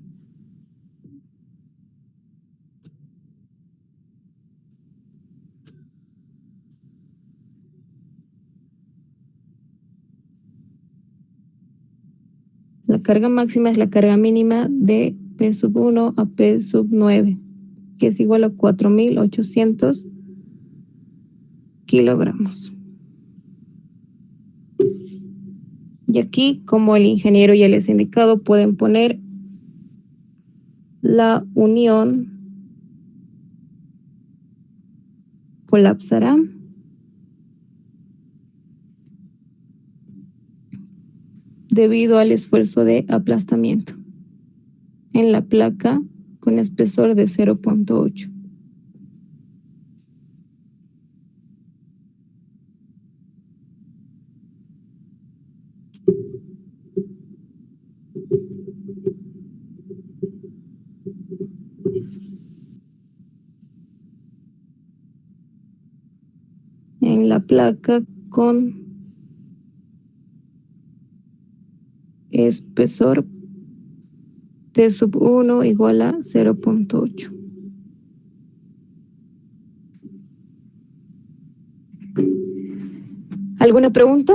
A: La carga máxima es la carga mínima de P sub 1 a P sub 9, que es igual a 4.800 kilogramos. Y aquí, como el ingeniero ya les ha indicado, pueden poner la unión colapsará debido al esfuerzo de aplastamiento en la placa con espesor de 0.8. En la placa con espesor T sub 1 igual a 0.8. ¿Alguna pregunta?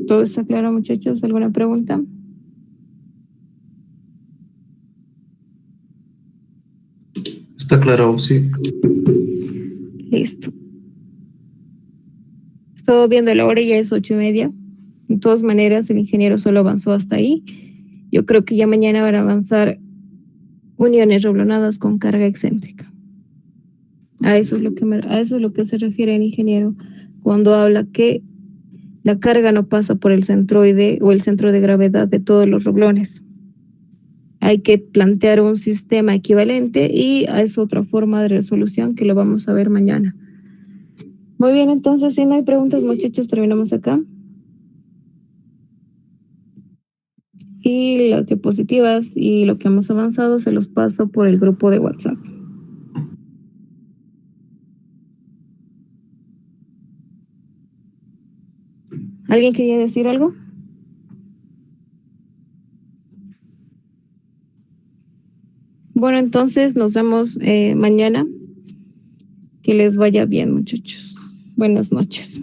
A: ¿Todo está claro, muchachos? ¿Alguna pregunta?
B: Está claro, sí.
A: Listo. Estaba viendo la hora y ya es 8:30. De todas maneras, el ingeniero solo avanzó hasta ahí. Yo creo que ya mañana van a avanzar uniones roblonadas con carga excéntrica. A eso es lo que se refiere el ingeniero cuando habla que la carga no pasa por el centroide o el centro de gravedad de todos los roblones. Hay que plantear un sistema equivalente y es otra forma de resolución que lo vamos a ver mañana. Muy bien, entonces, si no hay preguntas, muchachos, terminamos acá. Y las diapositivas y lo que hemos avanzado se los paso por el grupo de WhatsApp. ¿Alguien quería decir algo? Bueno, entonces nos vemos mañana. Que les vaya bien, muchachos. Buenas noches.